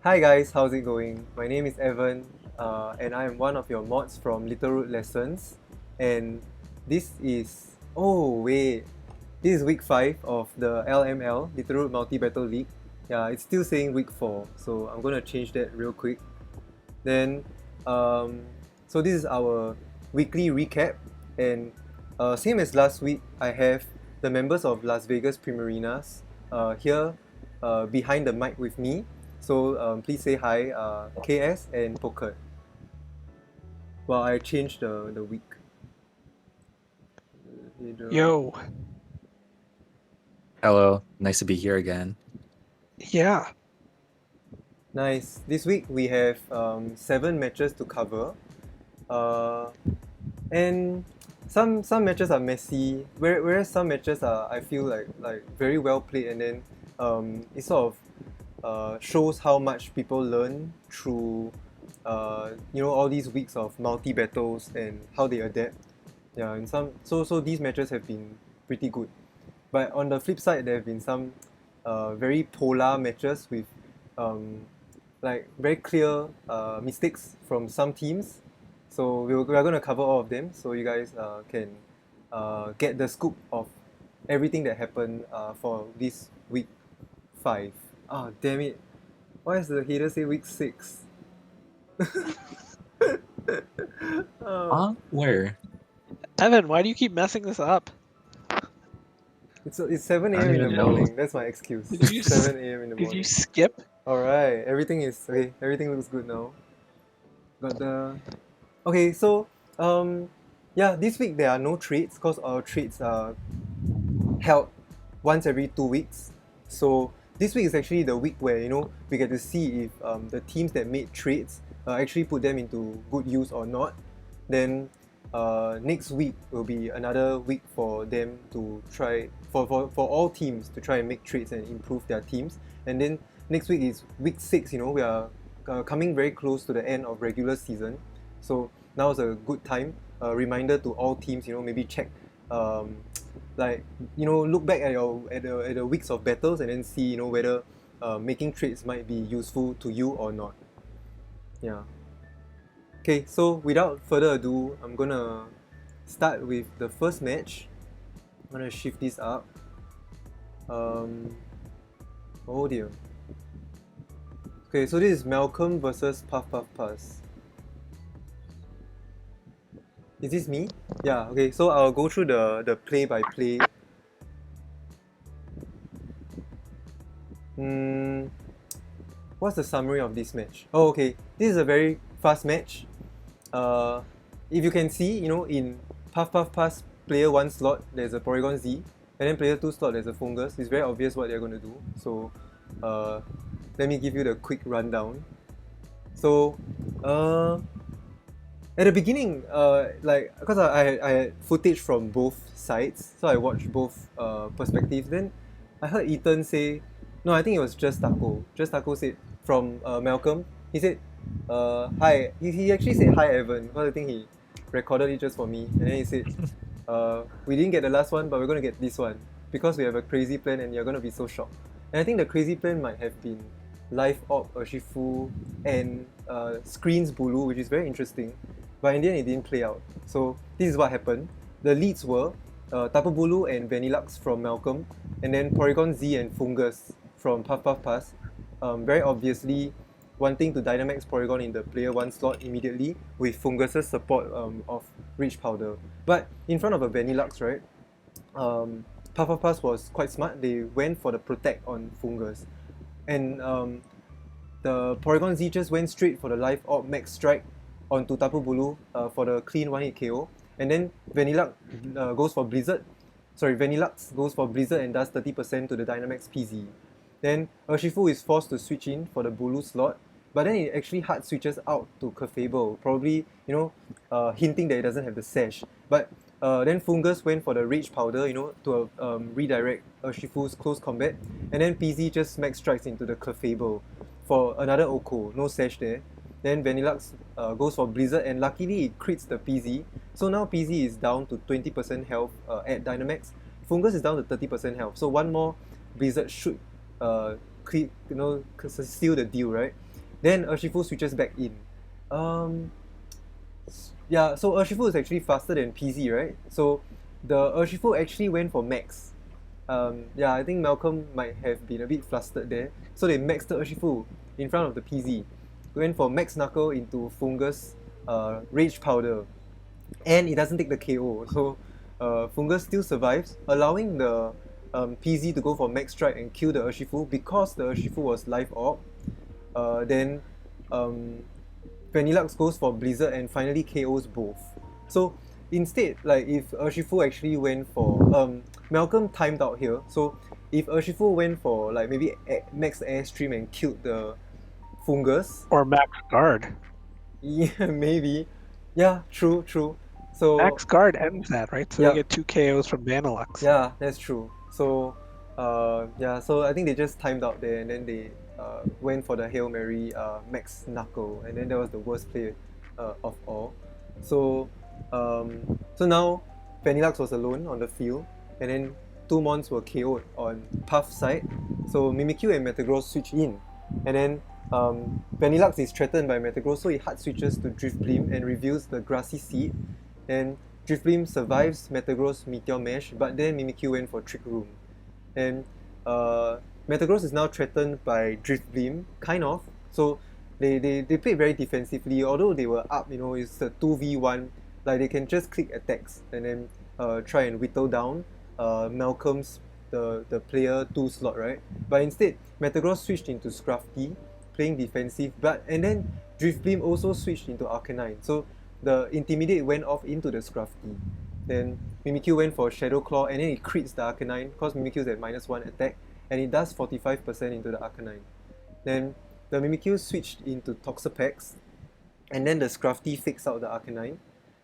Hi guys, how's it going? My name is Evan, and I am one of your mods from Littleroot Lessons. And this is this is week 5 of the LML Littleroot Multi Battle League. Yeah, it's still saying week 4, so I'm gonna change that real quick. Then, so this is our weekly recap, and same as last week, I have the members of Las Vegas Primarinas here behind the mic with me. So please say hi, KS and Pokert. While I change the week. Yo, Hello, nice to be here again. yeah. Nice. This week we have 7 matches to cover, and some matches are messy, whereas some matches are, I feel like very well played, and then it sort of shows how much people learn through all these weeks of multi battles and how they adapt. Yeah, and so these matches have been pretty good. But on the flip side, there have been some very polar matches with like very clear mistakes from some teams. So we are going to cover all of them, so you guys can get the scoop of everything that happened for this week 5. Ah, damn it! Why does the header say week 6? Where? Evan, why do you keep messing this up? It's 7 I a.m. don't in the even know. morning. That's my excuse. Did you It's 7 a.m. in the Did morning. you skip? Alright, everything is okay. Everything looks good now. Got the okay. So yeah, this week there are no trades because our trades are held once every 2 weeks. So this week is actually the week where we get to see if the teams that made trades actually put them into good use or not. Then next week will be another week for them to try for all teams to try and make trades and improve their teams. And then next week is week 6. We are coming very close to the end of regular season, so now is a good time. Reminder to all teams, maybe check look back at the weeks of battles and then see whether making trades might be useful to you or not. Yeah. Okay, so without further ado, I'm gonna start with the first match. I'm gonna shift this up. Oh dear. Okay, so this is Malcolm versus Puff Puff Pass. Is this me? Yeah, okay, so I'll go through the play by play. What's the summary of this match? Oh, okay, this is a very fast match. If you can see, in Puff Puff Pass player 1 slot, there's a Porygon Z, and then player 2 slot, there's a Fungus. It's very obvious what they're going to do. So, let me give you the quick rundown. So, at the beginning, because I had footage from both sides, so I watched both perspectives. Then I heard Ethan say, no, I think it was just Taco. Just Taco said from Malcolm. He said, hi. He actually said hi, Evan, because I think he recorded it just for me. And then he said, we didn't get the last one, but we're gonna get this one because we have a crazy plan, and you're gonna be so shocked. And I think the crazy plan might have been Life Orb Urshifu and Screens Bulu, which is very interesting. But in the end, it didn't play out. So this is what happened. The leads were Tapu Bulu and Vanillux from Malcolm, and then Porygon Z and Fungus from Puff Puff Pass. Very obviously wanting to Dynamax Porygon in the player 1 slot immediately with Fungus's support of Rich Powder. But in front of a Vanillux, right, Puff Puff Pass was quite smart. They went for the Protect on Fungus. And the Porygon Z just went straight for the Life Orb Max Strike onto Tapu Bulu for the clean 1-hit KO. And then Vanillux goes for Blizzard. Vanillux goes for Blizzard and does 30% to the Dynamax PZ. Then Urshifu is forced to switch in for the Bulu slot, but then it actually hard switches out to Clefable, probably hinting that it doesn't have the Sash. But then Fungus went for the Rage Powder, to redirect Urshifu's close combat, and then PZ just max strikes into the Clefable for another Oko, no Sash there. Then Vanillux goes for Blizzard, and luckily it crits the PZ. So now PZ is down to 20% health at Dynamax. Fungus is down to 30% health. So one more Blizzard should seal the deal, right? Then Urshifu switches back in. Yeah, so Urshifu is actually faster than PZ, right? So the Urshifu actually went for max. Yeah, I think Malcolm might have been a bit flustered there. So they maxed the Urshifu in front of the PZ. Went for max knuckle into Fungus Rage Powder. And it doesn't take the KO. So Fungus still survives, allowing the PZ to go for max strike and kill the Urshifu because the Urshifu was live orb. Then Vanillux goes for Blizzard and finally KOs both. So instead, like if Urshifu actually went for Malcolm timed out here. So if Urshifu went for like maybe max airstream and killed the Fungus, Or max guard. yeah, maybe, yeah, true. So Max guard ends that, right? So Yeah. you get 2 KOs from Vanillux. yeah, that's true. So yeah, so I think they just timed out there and then they went for the Hail Mary max knuckle, and then that was the worst play of all. So so now Vanillux was alone on the field, and then two mons were KO'd on Puff side. So Mimikyu and Metagross switch in, and then Vanillux is threatened by Metagross, so he hard switches to Driftblim and reveals the Grassy Seed. And Driftblim survives Metagross Meteor Mash, but then Mimikyu went for Trick Room. And Metagross is now threatened by Driftblim, kind of. So they played very defensively, although they were up, it's a 2v1, like they can just click attacks and then try and whittle down Malcolm's the player 2 slot, right? But instead, Metagross switched into Scrafty, playing defensive, and then Driftblim also switched into Arcanine. So the Intimidate went off into the Scrafty. Then Mimikyu went for Shadow Claw, and then it crits the Arcanine because Mimikyu is at -1 attack, and it does 45% into the Arcanine. Then the Mimikyu switched into Toxapex, and then the Scrafty fakes out the Arcanine.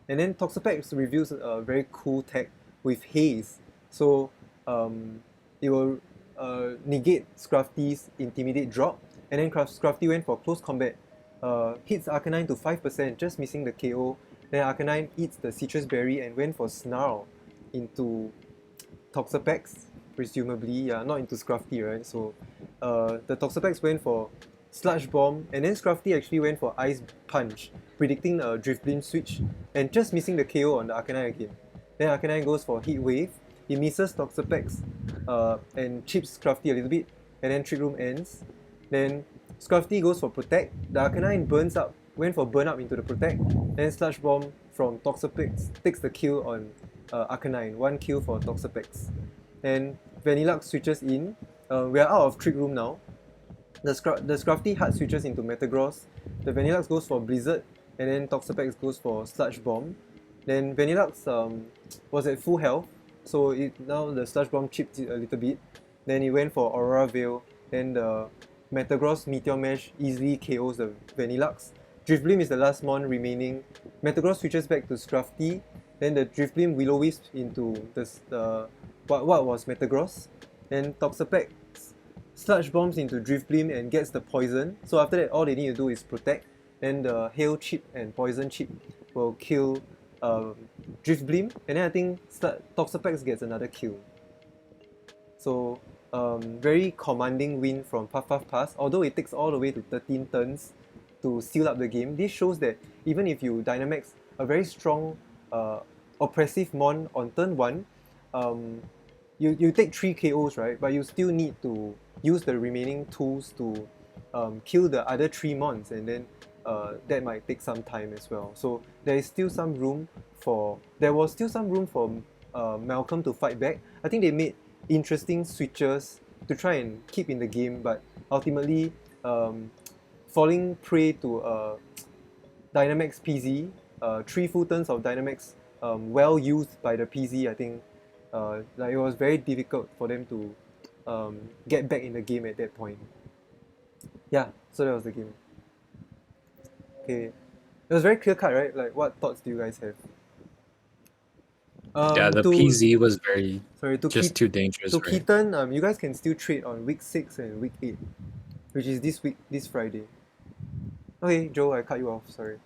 And then Toxapex reveals a very cool tech with Haze. So it will negate Scrafty's Intimidate drop, and then Scrafty went for Close Combat. Hits Arcanine to 5%, just missing the KO. Then Arcanine eats the Citrus Berry and went for Snarl into Toxapex, presumably. Yeah, not into Scrafty, right? So the Toxapex went for Sludge Bomb, and then Scrafty actually went for Ice Punch, predicting a Driftblim switch, and just missing the KO on the Arcanine again. Then Arcanine goes for Heat Wave, he misses Toxapex and chips Scrafty a little bit, and then Trick Room ends. Then Scrafty goes for Protect, the Arcanine went for Burn Up into the Protect, then Sludge Bomb from Toxapex takes the kill on Arcanine, 1 kill for Toxapex. And Vanillux switches in, we are out of Trick Room now. The Scrafty hard switches into Metagross, the Vanillux goes for Blizzard, and then Toxapex goes for Sludge Bomb. Then Vanillux was at full health, so now the Sludge Bomb chipped it a little bit. Then he went for Aurora Veil, then the Metagross Meteor Mash easily KOs the Vanillux. Driftblim is the last mon remaining. Metagross switches back to Scrafty, then the Driftblim Will-O-Wisp into what was Metagross. Then Toxapex Sludge Bombs into Driftblim and gets the poison. So after that, all they need to do is protect. Then the Hail Chip and Poison Chip will kill Driftblim, and then I think Toxapex gets another kill. So very commanding win from Puff Pass, although it takes all the way to 13 turns to seal up the game. This shows that even if you Dynamax a very strong oppressive mon on turn 1, you take 3 KOs, right? But you still need to use the remaining tools to kill the other 3 mons, and then that might take some time as well. So there was still some room for Malcolm to fight back. I think they made interesting switches to try and keep in the game, but ultimately falling prey to Dynamax PZ, 3 full turns of Dynamax well used by the PZ. I think like it was very difficult for them to get back in the game at that point. Yeah, so that was the game. Okay, it was very clear cut, right? Like, what thoughts do you guys have? Yeah, the PZ was too dangerous. So right? Keaton, you guys can still trade on week 6 and week 8, which is this Friday. Okay, Joe, I cut you off. Sorry.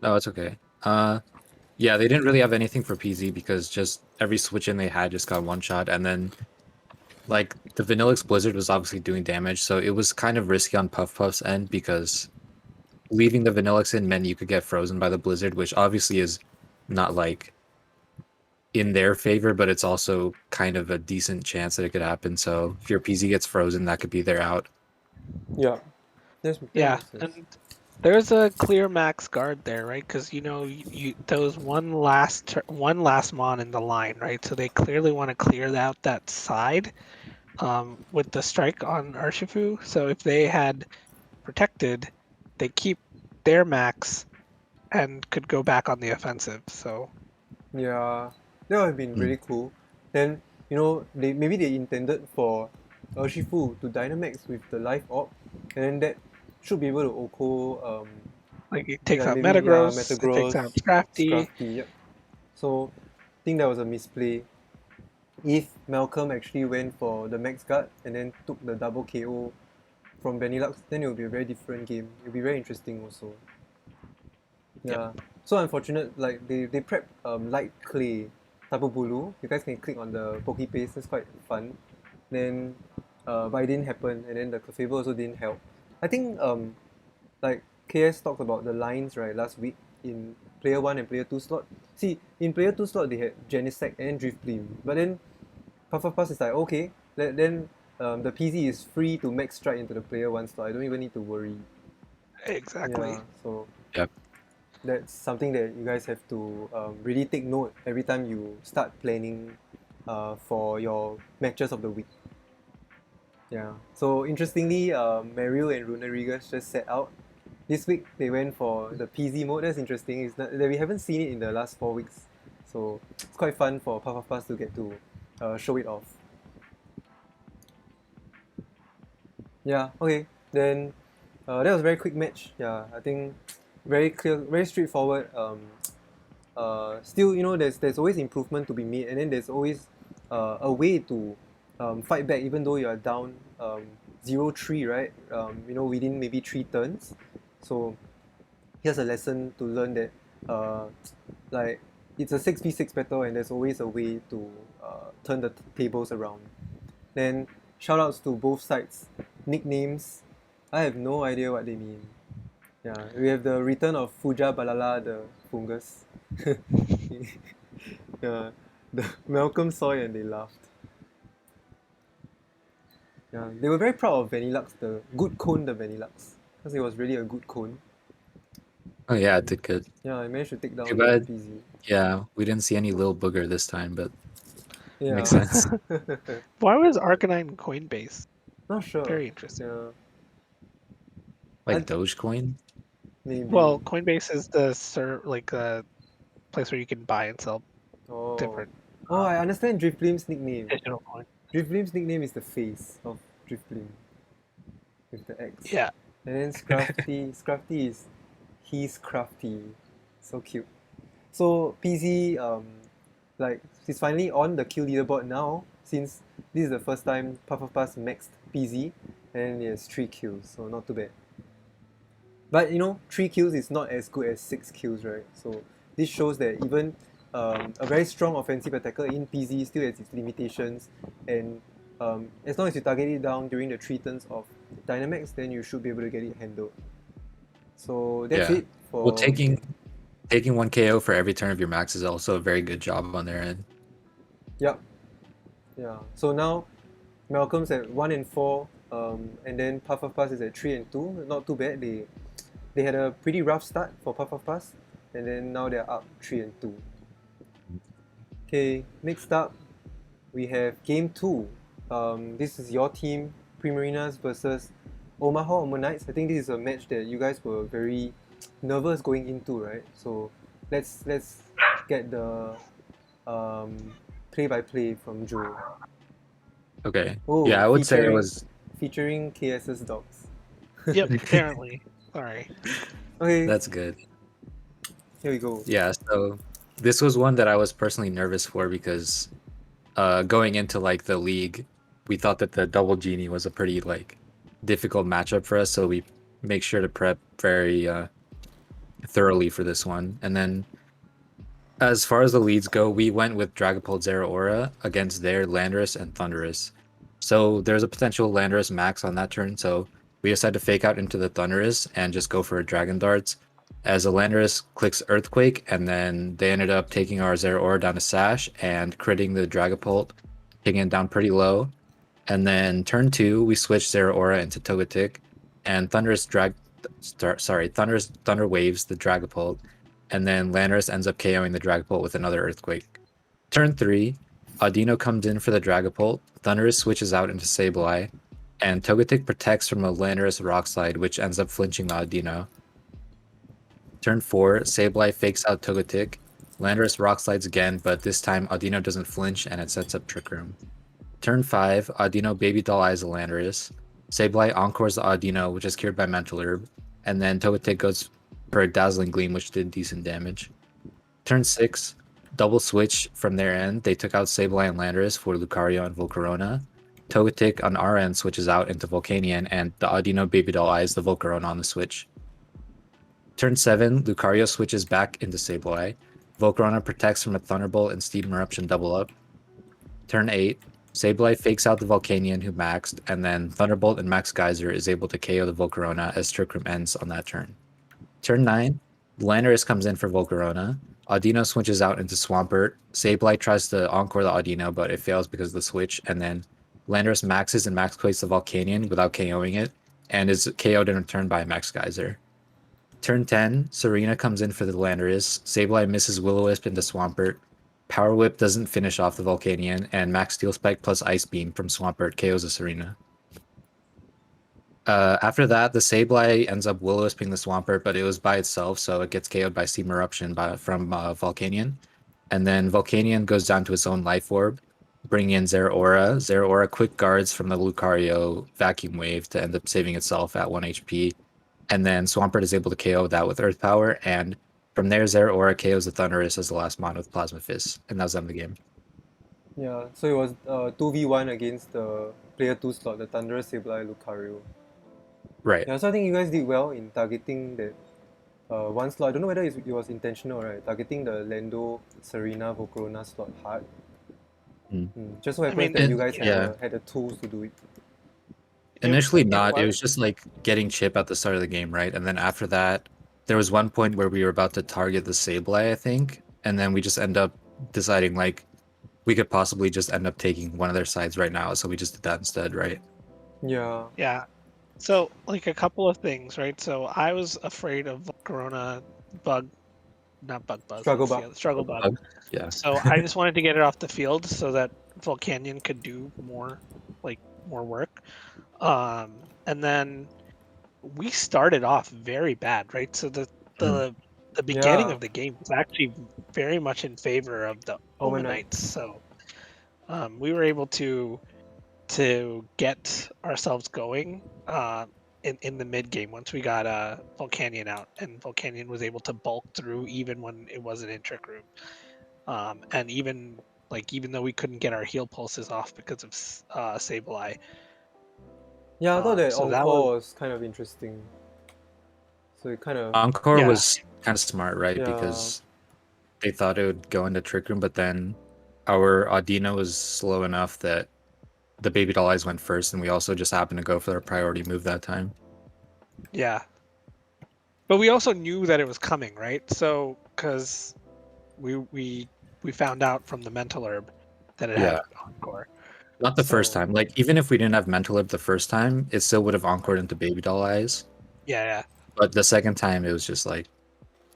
No, it's okay. Yeah, they didn't really have anything for PZ because just every switch in they had just got one shot, and then like the Vanillix Blizzard was obviously doing damage, so it was kind of risky on Puff's end because leaving the Vanillix in meant you could get frozen by the Blizzard, which obviously is not like in their favor, but it's also kind of a decent chance that it could happen. So if your PZ gets frozen, that could be their out. Yeah. That Yeah, makes sense. and there's a clear max guard there, right? Because you there was one last mon in the line, right? So they clearly want to clear out that side with the strike on Urshifu. So if they had protected, they keep their max and could go back on the offensive. So Yeah, that would have been really cool. Then, maybe they intended for Urshifu to Dynamax with the life orb, and then that should be able to Oko, like it takes out maybe, Metagross, it takes Metagross, out Scrafty. yep. So, I think that was a misplay. If Malcolm actually went for the max guard and then took the double KO from Vanillux, then it would be a very different game. It would be very interesting also. Yeah. So unfortunate, like they prep light clay Tapu Bulu. You guys can click on the Poke Paste, it's quite fun. Then but it didn't happen, and then the Clefable also didn't help. I think like KS talked about the lines right last week in player 1 and player 2 slot. See, in player 2 slot they had Genesect and Driftblim. But then Puff is like, okay, then the PZ is free to max strike into the player 1 slot. I don't even need to worry. Exactly. Yeah, so Yep. that's something that you guys have to really take note every time you start planning for your matches of the week. Yeah. So interestingly, Mariel and Runerigus just set out. This week they went for the PZ mode. That's interesting. It's not, that we haven't seen it in the last 4 weeks. So it's quite fun for Puff to get to show it off. Yeah, okay. Then that was a very quick match. Yeah, I think very clear, very straightforward. Still, there's always improvement to be made, and then there's always a way to fight back even though you are down 0-3, right? Within maybe 3 turns. So here's a lesson to learn that like it's a 6v6 battle, and there's always a way to turn the tables around. Then shoutouts to both sides. Nicknames, I have no idea what they mean. Yeah, we have the return of Fuja Balala the fungus. Yeah, the Malcolm saw it and they laughed. Yeah, they were very proud of Vanillux, the good cone, the Vanillux, because it was really a good cone. Oh yeah, it did good. Yeah, I managed to take down Too the bad. PZ. Yeah, we didn't see any little booger this time, but Yeah. makes sense. Why was Arcanine Coinbase? Not sure. Very interesting. Yeah, Like Dogecoin? maybe. Well, Coinbase is the place where you can buy and sell Oh. different Oh, I understand Driftblim's nickname. digital coins. Driftblim's nickname is the face of Driftblim with the X. Yeah. And then Scrafty is he's crafty. So cute. So PZ like he's finally on the kill leaderboard now, since this is the first time Puff maxed PZ, and he has 3 kills, so not too bad. But 3 kills is not as good as 6 kills, right? So this shows that even a very strong offensive attacker in PZ still has its limitations, and as long as you target it down during the 3 turns of Dynamax, then you should be able to get it handled. So that's it for... Well, taking 1 KO for every turn of your max is also a very good job on their end. Yep. Yeah. So now Malcolm's at 1 and 4, and then Puff is at 3 and 2. Not too bad. They had a pretty rough start for Puff, and then now they're up 3 and 2. Okay, next up we have game 2. This is your team, Primarinas versus Omanytes. I think this is a match that you guys were very nervous going into, right? So let's get the play-by-play from Joe. Okay. Oh, yeah, I would say it was featuring KS's dogs. Yep, apparently. Sorry. Okay. That's good. Here we go. Yeah, so this was one that I was personally nervous for because going into like the league, we thought that the double genie was a pretty like difficult matchup for us, so we make sure to prep very thoroughly for this one. And then as far as the leads go, we went with Dragapult Zeraora against their Landorus and Thundurus. So there's a potential Landorus max on that turn, so we decided to fake out into the Thunderous and just go for Dragon Darts. As a Landorus clicks Earthquake, and then they ended up taking our Zeraora down to Sash and critting the Dragapult, taking it down pretty low. And then turn 2, we switched Zeraora into Togetic, and Thunder Waves the Dragapult, and then Landorus ends up KOing the Dragapult with another Earthquake. Turn 3, Audino comes in for the Dragapult, Thunderous switches out into Sableye, and Togetic protects from a Landorus Rock Slide, which ends up flinching the Audino. Turn 4, Sableye fakes out Togetic, Landorus Rock Slides again, but this time Audino doesn't flinch and it sets up Trick Room. Turn 5, Audino Baby Doll Eyes the Landorus, Sableye encores the Audino, which is cured by Mental Herb, and then Togetic goes for a Dazzling Gleam, which did decent damage. Turn 6, double switch from their end. They took out Sableye and Landorus for Lucario and Volcarona. Togetic on our end switches out into Volcanion, and the Audino Baby Doll Eyes the Volcarona on the switch. Turn 7, Lucario switches back into Sableye. Volcarona protects from a Thunderbolt and Steam Eruption double up. Turn 8, Sableye fakes out the Volcanion who maxed, and then Thunderbolt and Max Geyser is able to KO the Volcarona as Trick Room ends on that turn. Turn 9, Landorus comes in for Volcarona. Audino switches out into Swampert. Sableye tries to encore the Audino, but it fails because of the switch, and then Landorus maxes and max quakes the Volcanion without KOing it, and is KO'd in return by Max Geyser. Turn 10, Serena comes in for the Landorus. Sableye misses Will-O-Wisp into Swampert. Power Whip doesn't finish off the Volcanion, and Max Steel Spike plus Ice Beam from Swampert KOs the Serena. After that, the Sableye ends up Will-O-Wisping the Swampert, but it was by itself, so it gets KO'd by Steam Eruption from Volcanion. And then Volcanion goes down to its own Life Orb, bringing in Zeraora. Zeraora quick guards from the Lucario Vacuum Wave to end up saving itself at 1 HP. And then Swampert is able to KO that with Earth Power, and from there Zeraora KOs the Thunderous as the last mon with Plasma Fist, and that was the end of the game. Yeah, so it was 2v1 against the player 2 slot, the Thunderous, Sableye, Lucario. Right. Yeah, so I think you guys did well in targeting that one slot. I don't know whether it was intentional, right? Targeting the Lando, Serena, Volcarona slot hard. Just so happens that you guys had the tools to do it. Initially not. It was just like getting chip at the start of the game, right? And then after that, there was one point where we were about to target the Sableye, I think, and then we just end up deciding like we could possibly just end up taking one of their sides right now, so we just did that instead, right? Yeah. Yeah. So, like, a couple of things, right? So, I was afraid of Volcarona Struggle Bug. Yeah. So, I just wanted to get it off the field so that Volcanion could do more work. And then we started off very bad, right? So, the beginning of the game was actually very much in favor of the Omanytes. So, we were able to get ourselves going in the mid game once we got Volcanion out, and Volcanion was able to bulk through even when it wasn't in Trick Room, and even though we couldn't get our heal pulses off because of Sableye. Yeah, I thought that Encore was kind of interesting. So it kind of Encore was kind of smart, right? Yeah. Because they thought it would go into Trick Room, but then our Audino was slow enough that the Baby Doll Eyes went first, and we also just happened to go for their priority move that time. Yeah. But we also knew that it was coming, right? So, because we found out from the Mental Herb that it had Encore. Not the first time. Like, even if we didn't have Mental Herb the first time, it still would have Encored into Baby Doll Eyes. Yeah. But the second time, it was just like,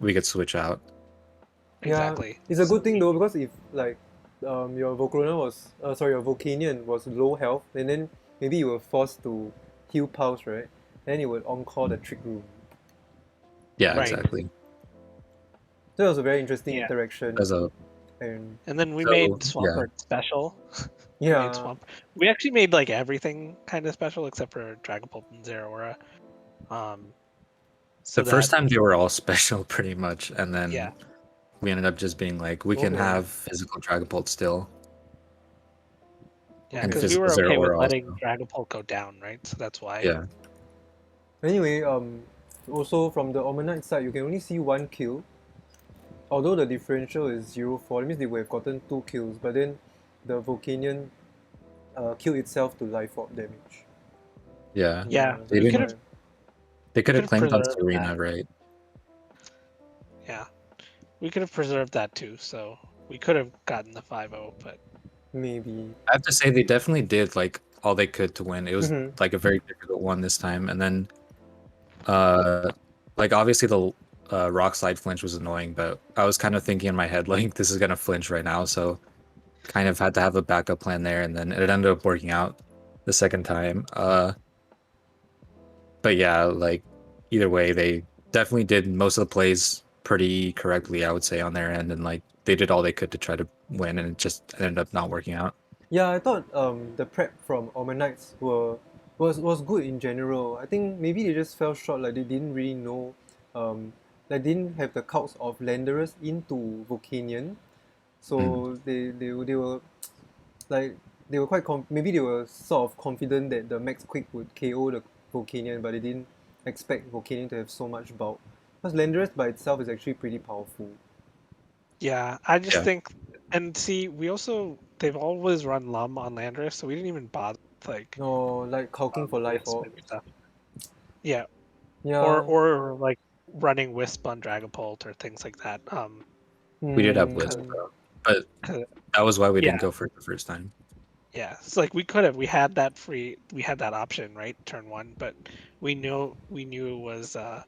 we could switch out. Exactly. Yeah, it's a good thing though, because if like your Volcanion was low health, and then maybe you were forced to heal Pulse, right? Then you would encore the Trick Room. Yeah, exactly. So that was a very interesting interaction. And then we made Swampert special. Yeah. We actually made like everything kind of special except for Dragapult and Zeraora. So the first time they were all special pretty much, and then we ended up just being like, we can have physical Dragapult still. Yeah, because we were okay with letting Dragapult go down, right? So that's why. Yeah. Anyway, also from the Omanyte side, you can only see 1 kill. Although the differential is 0-4, it means they would have gotten 2 kills, but then the Volcanion, kill itself to life orb damage. Yeah. Yeah, They we could didn't. have They could have could've claimed on preserved Serena, that. right? Yeah, we could have preserved that too. So we could have gotten the 5-0, but Maybe. I have to say they definitely did like all they could to win. It was Mhm. like a very difficult one this time, and then uh, like obviously the rock slide flinch was annoying, but I was kind of thinking in my head like this is gonna flinch right now, so kind of had to have a backup plan there, and then it ended up working out the second time. But yeah, like either way, they definitely did most of the plays pretty correctly, I would say, on their end, and like they did all they could to try to win, and it just ended up not working out. Yeah, I thought the prep from Omanytes was good in general. I think maybe they just fell short, like they didn't really know, they didn't have the calcs of Landerers into Volcanion, so they were like they were maybe they were sort of confident that the Max Quick would KO the Volcanion, but they didn't expect Volcanion to have so much bulk. Because Landerers by itself is actually pretty powerful. yeah, I just Yeah. think, and see, they've always run Lum on Landorus, so we didn't even bother with, like No, like calking for life Wisp orb. and stuff. Yeah, Yeah. or like running Wisp on Dragapult or things like that. We did have Wisp, 'Cause- Hmm. though, but 'cause- that was why we yeah, didn't go for it the first time. yeah. It's like we had that option, right? Turn one, but we knew it was um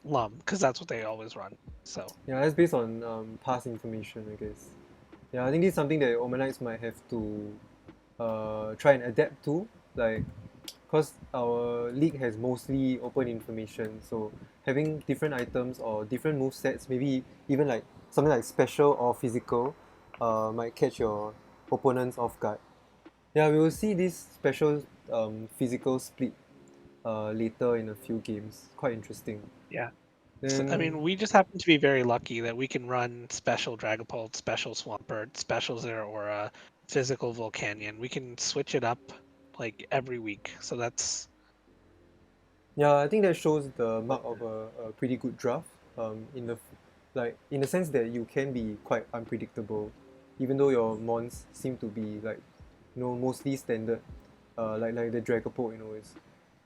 Lum because that's what they always run. So Yeah, that's based on past information, I guess. Yeah, I think this is something that Omanytes might have to try and adapt to, like, because our league has mostly open information, so having different items or different move sets, maybe even like something like special or physical, might catch your opponents off guard. Yeah, we will see this special physical split later in a few games. Quite interesting. yeah. So, I Then mean, we just happen to be very lucky that we can run special Dragapult, special Swampert, special Zeraora, physical Volcanion. We can switch it up like every week. So that's yeah, I think that shows the mark of a pretty good draft. In the in the sense that you can be quite unpredictable, even though your mons seem to be like, mostly standard. Like the Dragapult, is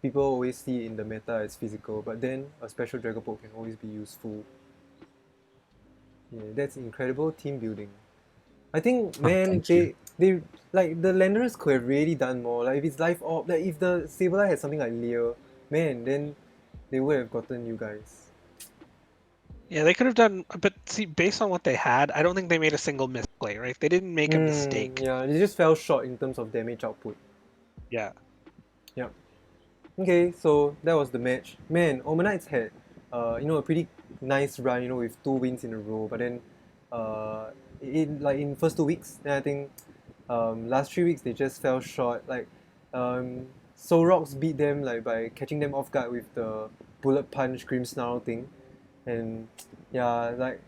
people always see in the meta as physical, but then a special Dragapult can always be useful. Yeah, that's incredible team building. I think, Oh, man, thank you. they like the Landers could have really done more. Like if it's life orb, like if the Sableye had something like Leer, man, then they would have gotten you guys. yeah, they could have done, but see, based on what they had, I don't think they made a single misplay, right? They didn't make a mistake. Yeah, they just fell short in terms of damage output. Yeah. Yep. Okay, so that was the match. Man, Omanytes had, a pretty nice run, with 2 wins in a row. But then, in first 2 weeks, then I think, last 3 weeks they just fell short. Like, Solrock beat them like by catching them off guard with the bullet punch, Grim Snarl thing, and yeah, like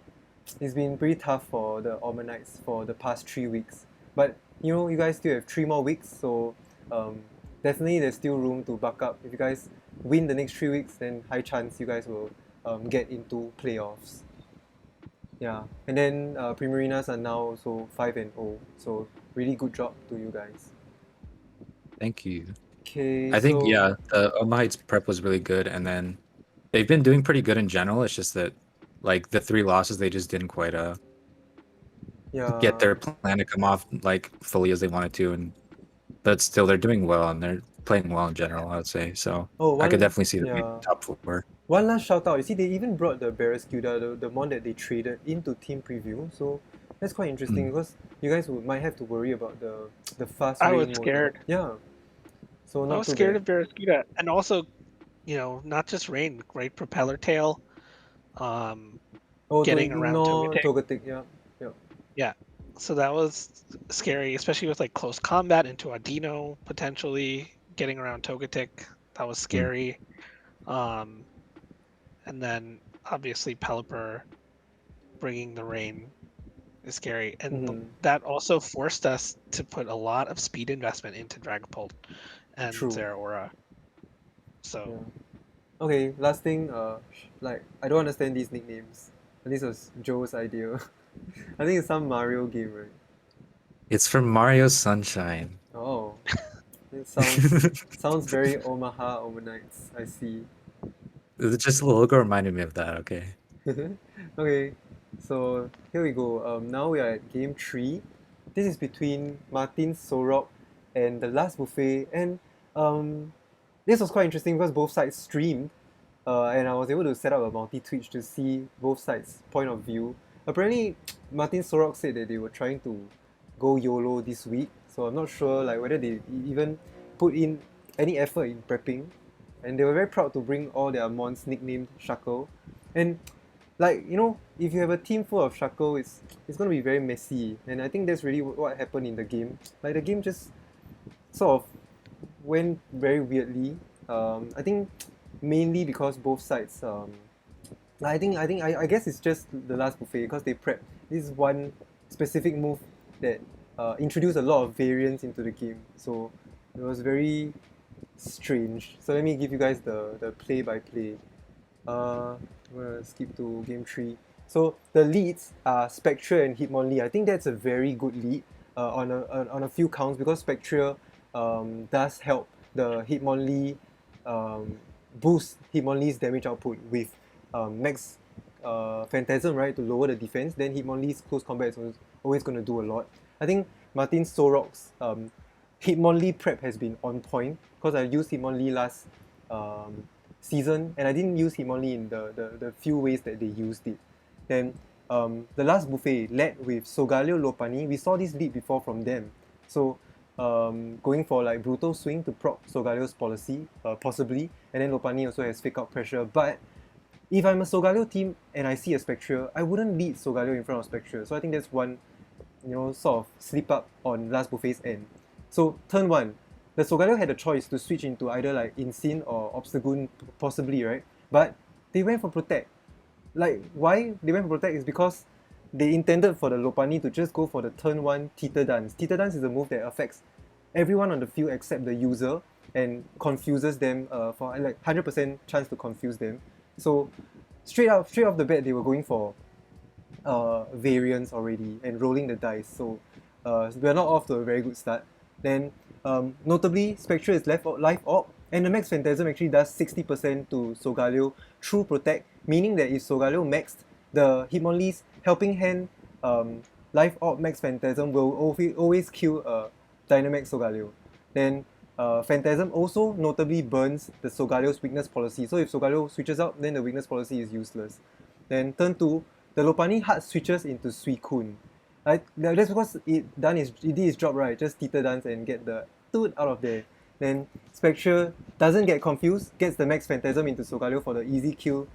it's been pretty tough for the Omanytes for the past 3 weeks. But you guys still have 3 more weeks, so um, definitely there's still room to buck up. If you guys win the next 3 weeks, then high chance you guys will get into playoffs. Yeah, and then Primarinas are now also 5-0, so really good job to you guys. Thank you. Okay, I think so yeah, the Omanytes prep was really good, and then they've been doing pretty good in general. It's just that like the 3 losses, they just didn't quite get yeah, their plan to come off like fully as they wanted to, and but still they're doing well and they're playing well in general, I would say. So oh I could one definitely see them being yeah. top 4. One last shout out. You see, they even brought the Barraskewda, the one that they traded, into team preview. So that's quite interesting because you guys might have to worry about the fast I was rain mode. scared. Yeah. So I not was too scared bad. of Barraskewda, and also, not just rain, right? Propeller tail, um, Oh, to getting around ignore Togetic. Togetic. Yeah. Yeah. Yeah. So that was scary, especially with like close combat into Adino potentially getting around Togetic. That was scary. Um, and then obviously Pelipper bringing the rain is scary, and Mm-hmm. that also forced us to put a lot of speed investment into Dragapult and True. Zeraora. Yeah. So Okay. Last thing. Like I don't understand these nicknames. And this was Joe's idea. I think it's some Mario game, right? It's from Mario Sunshine. Oh, it sounds very Omaha Omanytes. I see. Just the logo reminded me of that. Okay. Okay, so here we go. Now we are at game 3. This is between Martin Solrock and the last buffet, and this was quite interesting because both sides streamed, and I was able to set up a multi-twitch to see both sides' point of view. Apparently, Martin Solrock said that they were trying to go YOLO this week, so I'm not sure like whether they even put in any effort in prepping, and they were very proud to bring all their mons nicknamed Shackle, and like if you have a team full of Shackle, it's gonna be very messy, and I think that's really what happened in the game. Like the game just sort of went very weirdly. I think mainly because both sides. I guess it's just the last buffet because they prepped this one specific move that introduced a lot of variance into the game. So it was very strange. So let me give you guys the play by play. I'm gonna skip to game 3. So the leads are Spectre and Hitmonlee. I think that's a very good lead on a few counts because Spectre does help the Hitmonlee boost Hitmonlee's damage output with max Phantasm, right, to lower the defense. Then Hitmonlee's close combat is always going to do a lot. I think Martin Solrock's Hitmonlee prep has been on point because I used Hitmonlee last season and I didn't use Hitmonlee in the few ways that they used it. Then the last buffet led with Solgaleo Lopunny. We saw this lead before from them. So going for like Brutal Swing to proc Solgaleo's policy, possibly, and then Lopunny also has Fake Out Pressure. But if I'm a Solgaleo team and I see a Spectre, I wouldn't lead Solgaleo in front of Spectre. So I think that's one, sort of slip up on last buffet's end. So turn 1, the Solgaleo had a choice to switch into either like Insane or Obstagoon, possibly, right? But they went for Protect. Like, why they went for Protect is because they intended for the Lopunny to just go for the turn 1 Teeter Dance. Teeter Dance is a move that affects everyone on the field except the user and confuses them for like 100% chance to confuse them. So straight off the bat, they were going for variance already and rolling the dice. So we're not off to a very good start. Then notably, Spectre is life op, and the max Phantasm actually does 60% to Solgaleo through Protect, meaning that if Solgaleo maxed, the Hitmonlee's Helping Hand life op max Phantasm will always kill Dynamax Solgaleo. Then Phantasm also notably burns the Solgaleo's weakness policy. So if Solgaleo switches out, then the weakness policy is useless. Then turn 2, the Lopunny hard switches into Suicune. That's because it did its job right, just Teeter Dance and get the toot out of there. Then Spectre doesn't get confused, gets the max Phantasm into Solgaleo for the easy kill,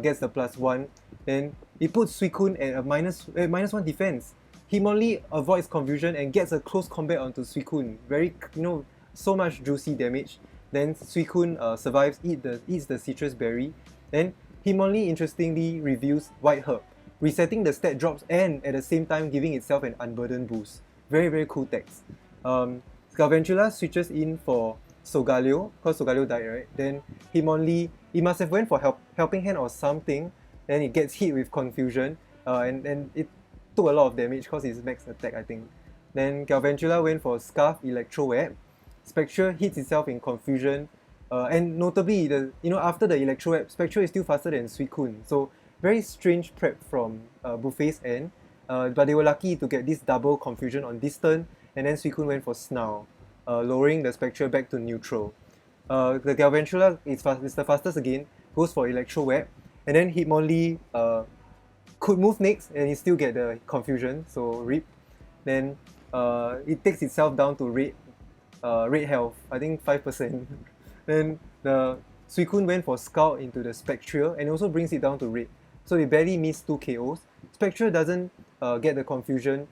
gets the +1. Then it puts Suicune at a -1 defense. Hitmonlee avoids confusion and gets a close combat onto Suicune. Very, so much juicy damage. Then Suicune survives, eats the citrus berry. Then Hitmonlee interestingly reveals White Herb, resetting the stat drops and at the same time giving itself an unburdened boost. Very, very cool text. Galvantula switches in for Solgaleo, because Solgaleo died, right? Then Hitmonlee, it must have went for Helping Hand or something. Then it gets hit with Confusion, and it took a lot of damage because it's max attack, I think. Then Galvantula went for Scarf Electro Web. Spectre hits itself in Confusion, and notably, after the Electro Web, Spectre is still faster than Suicune. So very strange prep from Buffet's end, but they were lucky to get this double Confusion on this turn, and then Suicune went for Snarl, lowering the Spectre back to neutral. The Galvantula is the fastest again, goes for Electro Web, and then Hitmonlee could move next and it still get the Confusion, so RIP. Then it takes itself down to red health, I think 5%. Then the Suicune went for Scout into the Spectre and it also brings it down to red. So they barely miss 2 KOs. Spectre doesn't get the Confusion,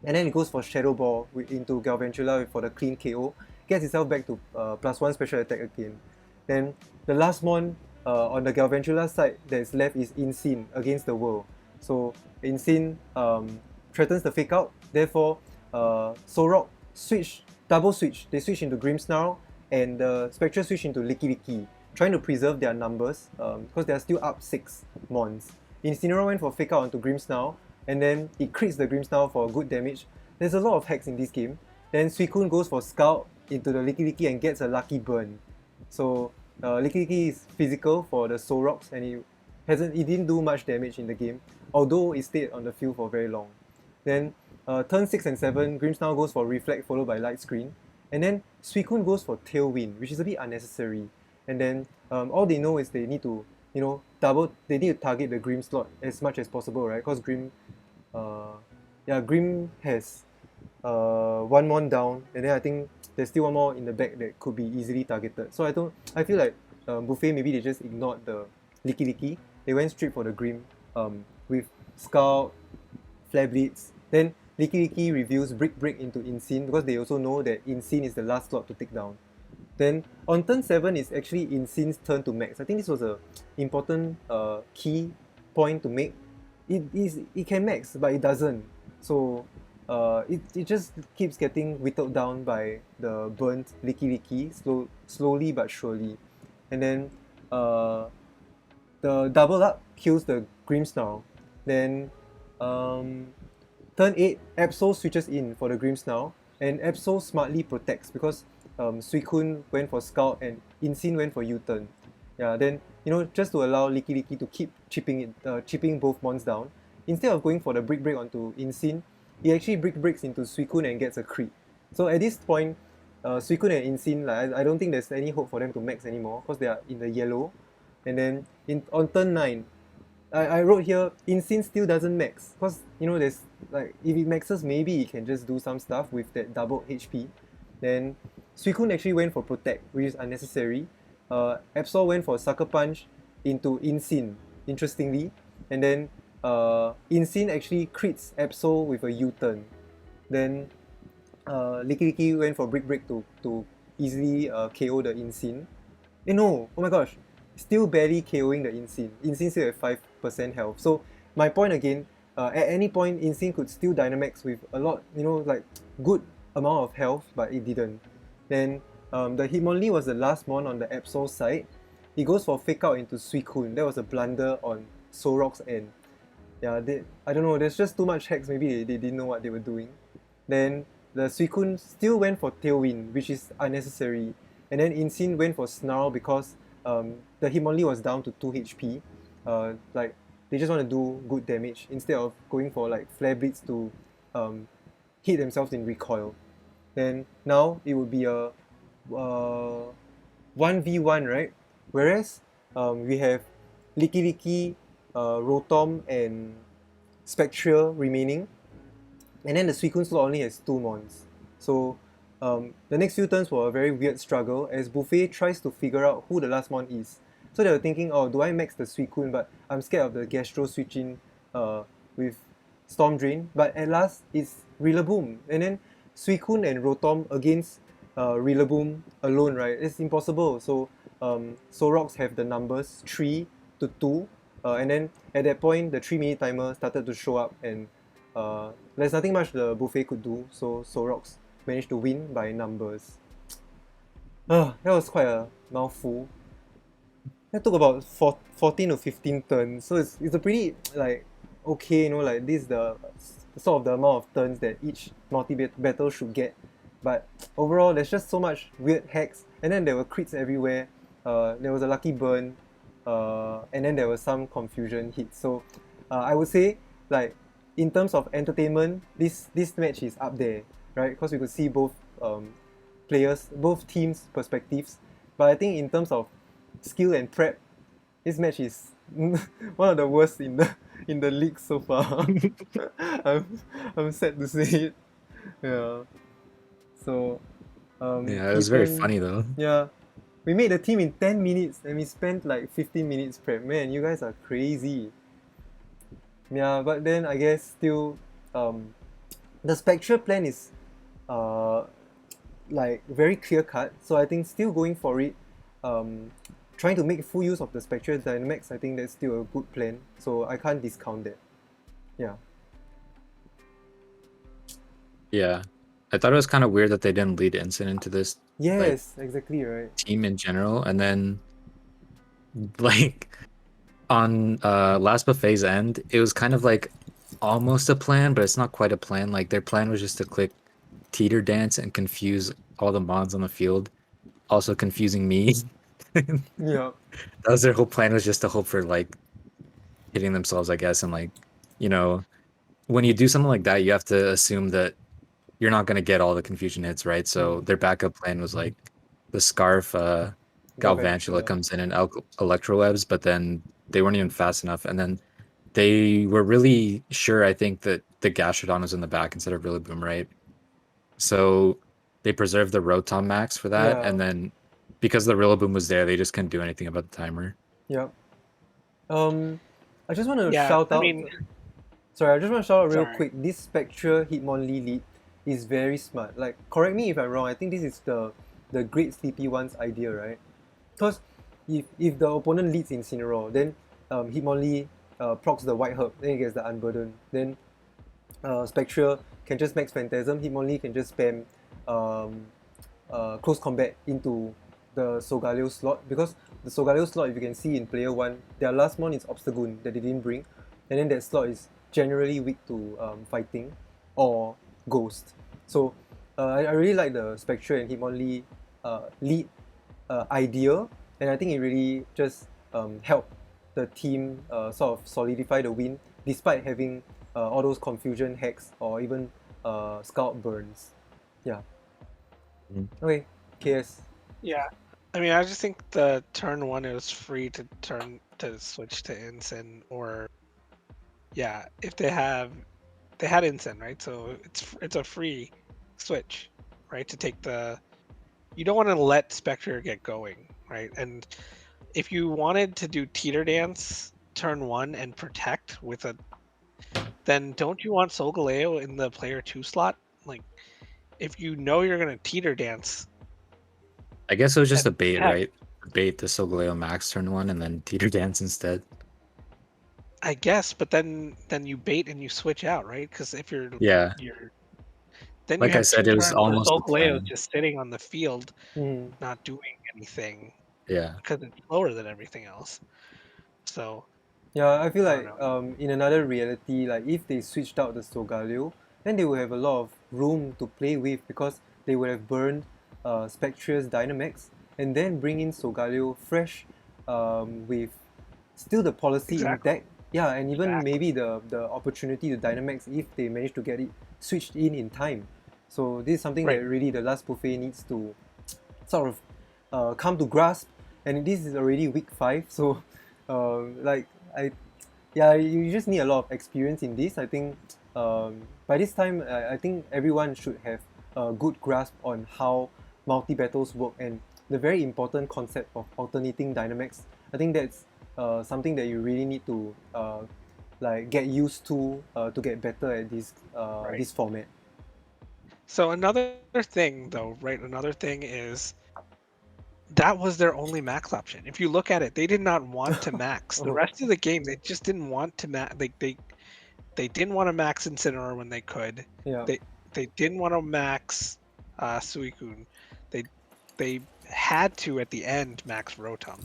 and then it goes for Shadow Ball into Galvantula for the clean KO, gets itself back to +1 special attack again. Then the last mon on the Galvantula side that is left is Insane against the world. So Insane threatens the Fake Out, therefore Solrock double switch. They switch into Grimmsnarl and the Spectre switch into Licky Licky, trying to preserve their numbers because they are still up 6 mons. Incineroar went for Fake Out onto Grimmsnarl, and then it crits the Grimmsnarl for good damage. There's a lot of hacks in this game. Then Suicune goes for Scout into the Licky Licky and gets a lucky burn. So Licky Licky is physical for the Solrocks, and it didn't do much damage in the game, although it stayed on the field for very long. Then turn 6 and 7, Grimmsnarl goes for Reflect followed by Light Screen. And then Suicune goes for Tailwind, which is a bit unnecessary. And then all they know is they need to, they need to target the Grim slot as much as possible, right? Because Grim has one more down, and then I think there's still one more in the back that could be easily targeted. So I feel like Buffet, maybe they just ignored the Licky Licky. They went straight for the Grim with Scout, Flare Blitz. Then Licky Licky reveals Brick Break into Insane because they also know that Insane is the last slot to take down. Then on turn 7 is actually Insane's turn to max. I think this was a important key point to make. It can max, but it doesn't. So it just keeps getting whittled down by the burnt Licky Licky, slowly but surely. And then the double up kills the Grimmsnarl. Then turn 8, Absol switches in for the Grimmsnarl, and Absol smartly protects because Suicune went for Scout and Insane went for U-turn. Yeah, then just to allow Licky Licky to keep chipping both mons down, instead of going for the Brick Break onto Insane, he actually Brick Breaks into Suicune and gets a crit. So at this point, Suicune and Insane, I don't think there's any hope for them to max anymore because they are in the yellow. And then on turn 9, I wrote here, Insane still doesn't max because there's if it maxes, maybe it can just do some stuff with that double HP. Then Suicune actually went for Protect, which is unnecessary. Absol went for Sucker Punch into Insane, interestingly. And then Insane actually crits Absol with a U-turn. Then Licky Licky went for Brick Break to easily KO the Insane. No, oh my gosh, still barely KOing the Insane. Insane still at 5% health. So my point again, at any point Insane could still Dynamax with a lot, good amount of health, but it didn't. Then the Hitmonlee was the last mon on the Absol side. He goes for Fake Out into Suicune. That was a blunder on Solrock's end. Yeah, I don't know, there's just too much hacks, maybe they didn't know what they were doing. Then the Suicune still went for Tailwind, which is unnecessary. And then Insane went for Snarl because the Hitmonlee was down to 2 HP. They just want to do good damage instead of going for Flare Blitz to hit themselves in recoil. Then now it would be a 1v1, right? Whereas we have Licky Licky, Rotom, and Spectral remaining. And then the Suicune slot only has 2 mons. So the next few turns were a very weird struggle as Buffet tries to figure out who the last mon is. So they were thinking, oh, do I max the Suicune? But I'm scared of the Gastro switching with Storm Drain. But at last, it's Rillaboom. And then Suicune and Rotom against Rillaboom alone, right? It's impossible. So Solrocks have the numbers 3 to 2. And then at that point, the 3-minute timer started to show up, and there's nothing much the Buffet could do. So Solrocks managed to win by numbers. That was quite a mouthful. That took about 14 or 15 turns, so it's a pretty okay, this is the sort of the amount of turns that each multi-battle should get. But overall, there's just so much weird hacks, and then there were crits everywhere. There was a lucky burn, and then there was some confusion hits. So I would say in terms of entertainment, this match is up there, right? Because we could see both both teams' perspectives. But I think in terms of skill and prep, this match is one of the worst in the league so far. I'm sad to say it. Yeah. So yeah, it was very funny though. Yeah. We made the team in 10 minutes and we spent 15 minutes prep. Man, you guys are crazy. Yeah, but then I guess still the Spectral plan is very clear cut. So I think still going for it, trying to make full use of the Spectral Dynamax, I think that's still a good plan. So I can't discount that. Yeah. Yeah. I thought it was kind of weird that they didn't lead Instant into this. Yes, exactly right. Team in general, and then on last Buffet's end, it was kind of almost a plan, but it's not quite a plan. Like their plan was just to click Teeter Dance and confuse all the mons on the field, also confusing me. Yeah. That was their whole plan, was just to hope for like hitting themselves, I guess. And like, you know, when you do something like that, you have to assume that you're not going to get all the confusion hits, right? So their backup plan was like the Scarf Galvantula Galvantula. comes in and Electrowebs, but then they weren't even fast enough. And then they were really sure, I think, that the Gastrodon was in the back instead of Rillaboom, right? So they preserved the Rotom Max for that, Yeah. and then because the Rillaboom was there, they just couldn't do anything about the timer. Yeah. I just want to Yeah, shout I out. mean, Sorry, I just want to shout out real sorry. quick. This Spectra Hitmonlee lead is very smart. Like, correct me if I'm wrong. I think this is the Great Sleepy One's idea, right? Because if the opponent leads Incineroar, then Hitmonlee procs the White Herb, then he gets the Unburden. Then Spectra can just max Phantasm. Hitmonlee can just spam um, Close Combat into the Solgaleo slot, because the Solgaleo slot, if you can see in player 1, their last mon is Obstagoon that they didn't bring, and then that slot is generally weak to fighting or Ghost. So I really like the Spectra and Hitmonlee lead idea, and I think it really just helped the team sort of solidify the win despite having all those confusion hacks or even scout burns. Yeah. Okay, KS. Yeah, I mean, I just think the turn 1 it was free to switch to Ensign, or yeah, if they had Ensign, right? So it's a free switch, right? To take the, you don't want to let Spectre get going, right? And if you wanted to do Teeter Dance turn 1 and protect with a, then don't you want Solgaleo in the player 2 slot? Like, if you know you're gonna Teeter Dance I guess it was just and a bait, protect, right? Bait the Solgaleo Max turn 1 and then Teeter Dance instead. I guess, but then you bait and you switch out, right? Because if Yeah. then you Like I have 2 said, it was turns of almost a Solgaleo plan. just sitting on the field, Mm. not doing anything Yeah. because it's slower than everything else. So Yeah, I feel I don't like know. in another reality, like if they switched out the Solgaleo, then they would have a lot of room to play with, because they would have burned Spectre's Dynamax and then bring in Solgaleo fresh with still the policy Exactly. intact. Yeah, and even Exactly. maybe the opportunity to Dynamax if they manage to get it switched in time. So this is something Right. that really the last buffet needs to sort of come to grasp, and this is already week 5, so like I yeah, you just need a lot of experience in this. I think by this time I think everyone should have a good grasp on how multi battles work and the very important concept of alternating dynamics. I think that's something that you really need to like get used to get better at Right. this format. So another thing, though, right? Another thing is that was their only max option. If you look at it, they did not want to max. The Oh, rest of the game, they just didn't want to max. They didn't want to max Incineroar when they could. yeah, They didn't want to max Suicune. They they had to at the end max Rotom,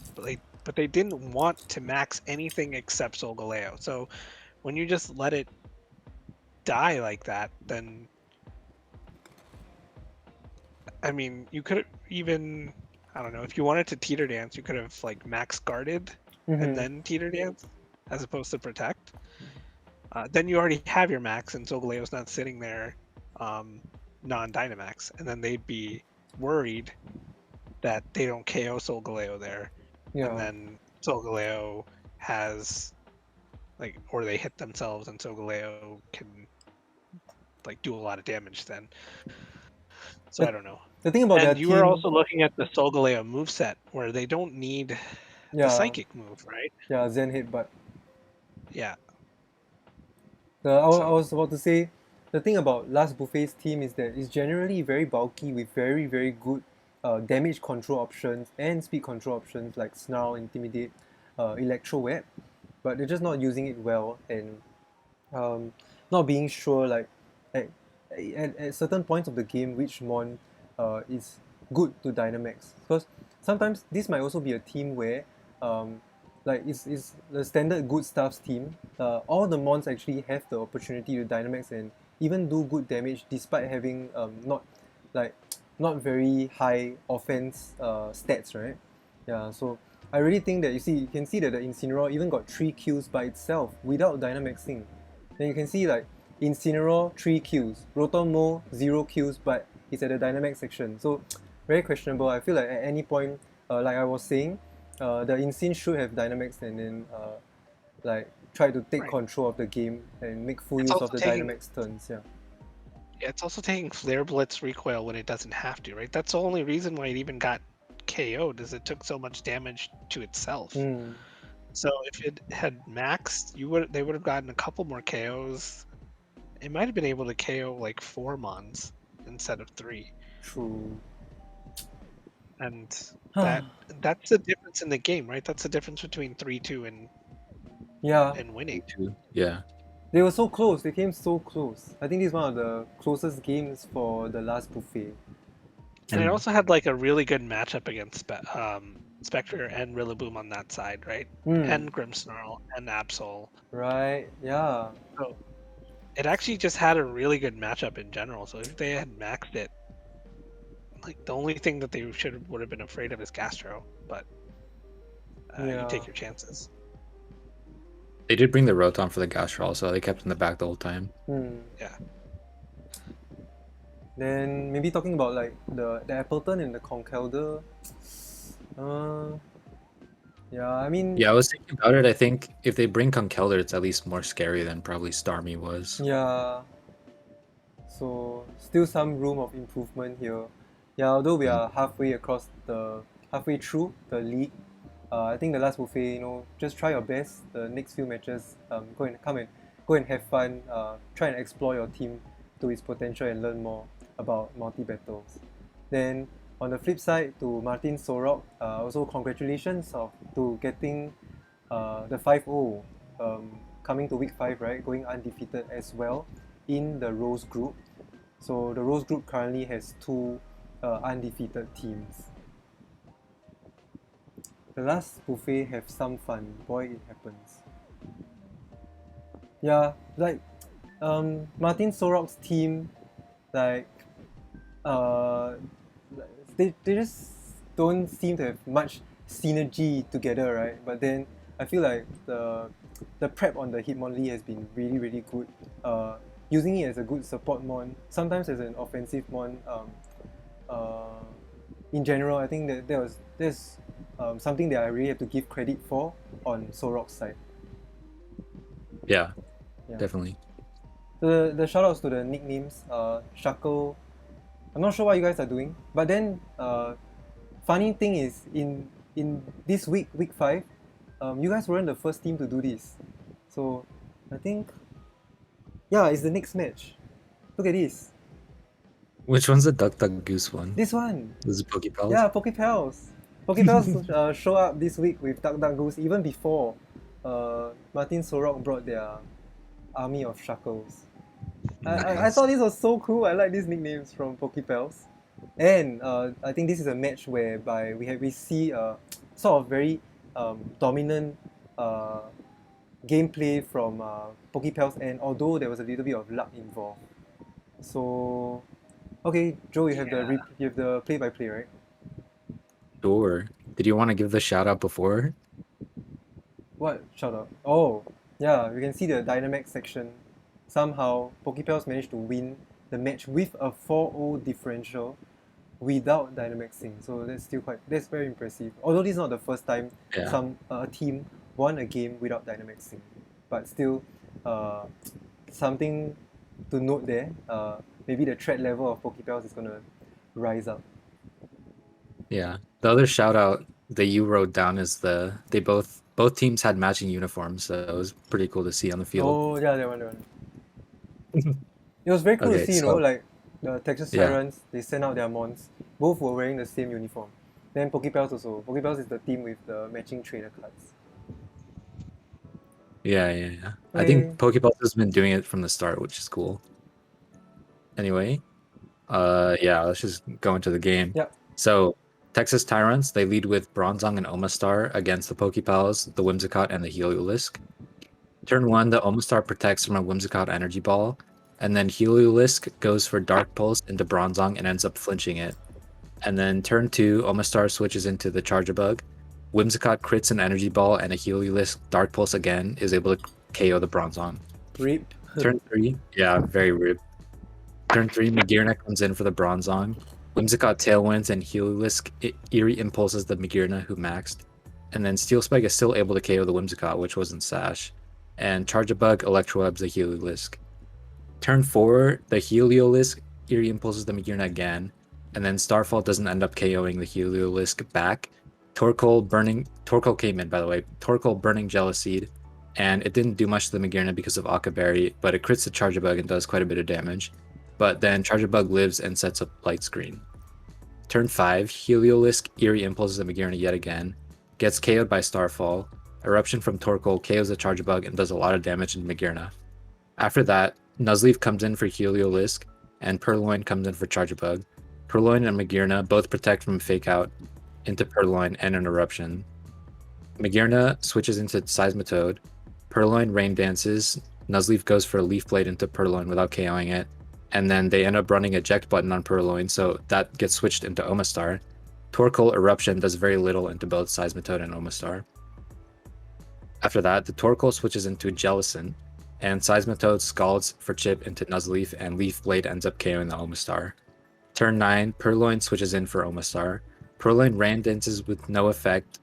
but they didn't want to max anything except Solgaleo. So when you just let it die like that, then I mean, you could even, I don't know, if you wanted to Teeter Dance, you could have like max guarded and mm-hmm. then Teeter Dance as opposed to protect. Then you already have your max, and Solgaleo's not sitting there non-Dynamax, and then they'd be worried that they don't KO Solgaleo there, and Yeah. then Solgaleo has like, or they hit themselves, and Solgaleo can like do a lot of damage then. So I The, don't know. the thing about their And you were team, also looking at the Solgaleo moveset, where they don't need the yeah, psychic move, right? yeah, Zen headbutt. Yeah. I So was about to say, the thing about Last Buffet's team is that it's generally very bulky with very, very good damage control options and speed control options like Snarl, Intimidate, Electro Web, but they're just not using it well and um, not being sure like at, at certain points of the game which mon is good to Dynamax. Because sometimes this might also be a team where um, like it's the standard good stuffs team. All the mons actually have the opportunity to Dynamax and even do good damage despite having not very high offense stats, right? Yeah, so I really think that you can see that the Incineroar even got 3 kills by itself without Dynamaxing. Then you can see like Incineroar 3 kills, Rotom 0 kills, but it's at the Dynamax section. So very questionable. I feel like at any point, like I was saying, the Incin should have Dynamax and then like try to take Right. control of the game and make full It's use also of the taking- Dynamax turns. Yeah. Yeah, it's also taking Flare Blitz recoil when it doesn't have to, right? That's the only reason why it even got KO'd, is it took so much damage to itself. Mm. So if it had maxed, they would have gotten a couple more KOs. It might have been able to KO like 4 mons instead of 3. True. And that's the difference in the game, right? That's the difference between 3-2 Yeah. and winning. Yeah. They were so close. They came so close. I think this is one of the closest games for the last buffet. And it also had like a really good matchup against Spectre and Rillaboom on that side, right? Mm. And Grimmsnarl and Absol. Right. Yeah. So it actually just had a really good matchup in general. So if they had maxed it, like the only thing that they would have been afraid of is Gastro, but you take your chances. They did bring the Rotom for the Gastro also. They kept in the back the whole time. Yeah. Then maybe talking about like the Appleton and the Conkeldurr. Yeah, I mean. Yeah, I was thinking about it. I think if they bring Conkeldurr, it's at least more scary than probably Starmie was. Yeah. So still some room of improvement here. Yeah, although we are halfway through the league. I think the last buffet, just try your best. The next few matches, go and have fun. Try and explore your team to its potential and learn more about multi-battles. Then on the flip side, to Martin Solrock, also congratulations to getting the 5-0 coming to week 5, right? Going undefeated as well in the Rose group. So the Rose group currently has 2 undefeated teams. The last buffet have some fun. Boy, it happens. Yeah, like Martin Solrock's team, like they just don't seem to have much synergy together, right? But then I feel like the prep on the Hitmonlee has been really, really good. Using it as a good support mon, sometimes as an offensive mon. In general, I think there's something that I really have to give credit for on Solrock's side. Yeah, definitely. The shoutouts to the nicknames, Shackle. I'm not sure what you guys are doing, but then funny thing is in this week 5, you guys weren't the first team to do this. So I think it's the next match. Look at this. Which one's the Duck Duck Goose one? This one. This is Pokepals? Yeah, Pokepals. Pokepals show up this week with Duck Duck Goose even before Martin Solrock brought their army of Shackles. I thought this was so cool. I like these nicknames from Pokepals. And I think this is a match whereby we see sort of very dominant gameplay from Pokepals, and although there was a little bit of luck involved. So, okay, Joe, you have the play-by-play, right? Sure. Did you want to give the shout out before? What shout out? Oh, yeah, you can see the Dynamax section. Somehow, Pokepals managed to win the match with a 4-0 differential without Dynamaxing. So that's very impressive. Although this is not the first time a team won a game without Dynamaxing, but still something to note there. Maybe the threat level of Pokepals is gonna rise up. Yeah. The other shout out that you wrote down is both teams had matching uniforms, so it was pretty cool to see on the field. Oh yeah, that one. It was very cool to see, like the Texas Tyrunts, they sent out their mons. Both were wearing the same uniform. Then Pokepals also. Pokepals is the team with the matching trainer cards. Yeah. I think Pokepals has been doing it from the start, which is cool. Anyway, let's just go into the game. Yep. So Texas Tyrunts, they lead with Bronzong and Omastar against the Pokepals, the Whimsicott, and the Heliolisk. Turn 1, the Omastar protects from a Whimsicott Energy Ball, and then Heliolisk goes for Dark Pulse into Bronzong and ends up flinching it. And then turn 2, Omastar switches into the Charjabug. Whimsicott crits an Energy Ball, and a Heliolisk Dark Pulse again is able to KO the Bronzong. Rip. Turn 3, yeah, very rip. Turn 3, Magearna comes in for the Bronzong. Whimsicott Tailwinds and Heliolisk Eerie Impulses the Magearna who maxed. And then Steel Spike is still able to KO the Whimsicott, which wasn't Sash. And Charjabug Electrowebs the Heliolisk. Turn 4, the Heliolisk Eerie Impulses the Magearna again. And then Starfall doesn't end up KOing the Heliolisk back. Torkoal came in, by the way. Torkoal burning Jealous Seed. And it didn't do much to the Magearna because of Akaberry, but it crits the Charjabug and does quite a bit of damage. But then Charjabug lives and sets up Light Screen. Turn 5, Heliolisk Eerie Impulses the Magearna yet again. Gets KO'd by Starfall. Eruption from Torkoal KOs the Charjabug and does a lot of damage in Magearna. After that, Nuzleaf comes in for Heliolisk, and Purloin comes in for Charjabug. Purloin and Magearna both protect from Fake Out into Purloin and an Eruption. Magearna switches into Seismitoad. Purloin Rain Dances. Nuzleaf goes for a Leaf Blade into Purloin without KOing it. And then they end up running Eject button on Purloin, so that gets switched into Omastar. Torkoal Eruption does very little into both Seismitoad and Omastar. After that, the Torkoal switches into Jellicent, and Seismitoad scalds for Chip into Nuzleaf, and Leaf Blade ends up KOing the Omastar. Turn 9, Purloin switches in for Omastar. Purloin Rain Dances with no effect,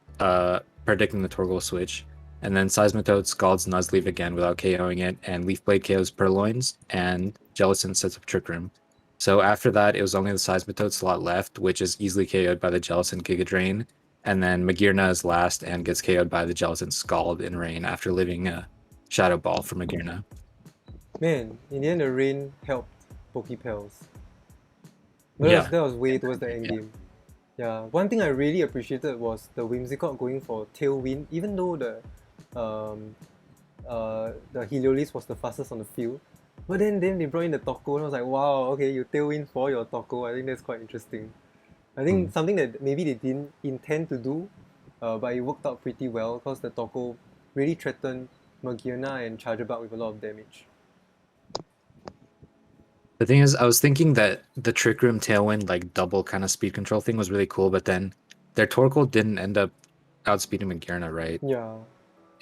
predicting the Torkoal switch. And then Seismitoad scalds Nuzleaf again without KOing it, and Leaf Blade KOs Purloins, and Jellicent sets up Trick Room. So after that, it was only the Seismitoad slot left, which is easily KO'd by the Jellicent Giga Drain. And then Magearna is last and gets KO'd by the Jellicent Scald in Rain after living a Shadow Ball from Magearna. Man, in the end, the rain helped Pokepals. But Yeah. that was way towards the end game. Yeah, one thing I really appreciated was the Whimsicott going for Tailwind, even though the Heliolisk was the fastest on the field. But then they brought in the Torkoal, and I was like, wow, okay, you Tailwind for your Torkoal. I think that's quite interesting. I think something that maybe they didn't intend to do, but it worked out pretty well because the Torkoal really threatened Magearna and Charjabug with a lot of damage. The thing is, I was thinking that the Trick Room Tailwind, like double kind of speed control thing was really cool, but then their Torkoal didn't end up outspeeding Magearna, right? Yeah.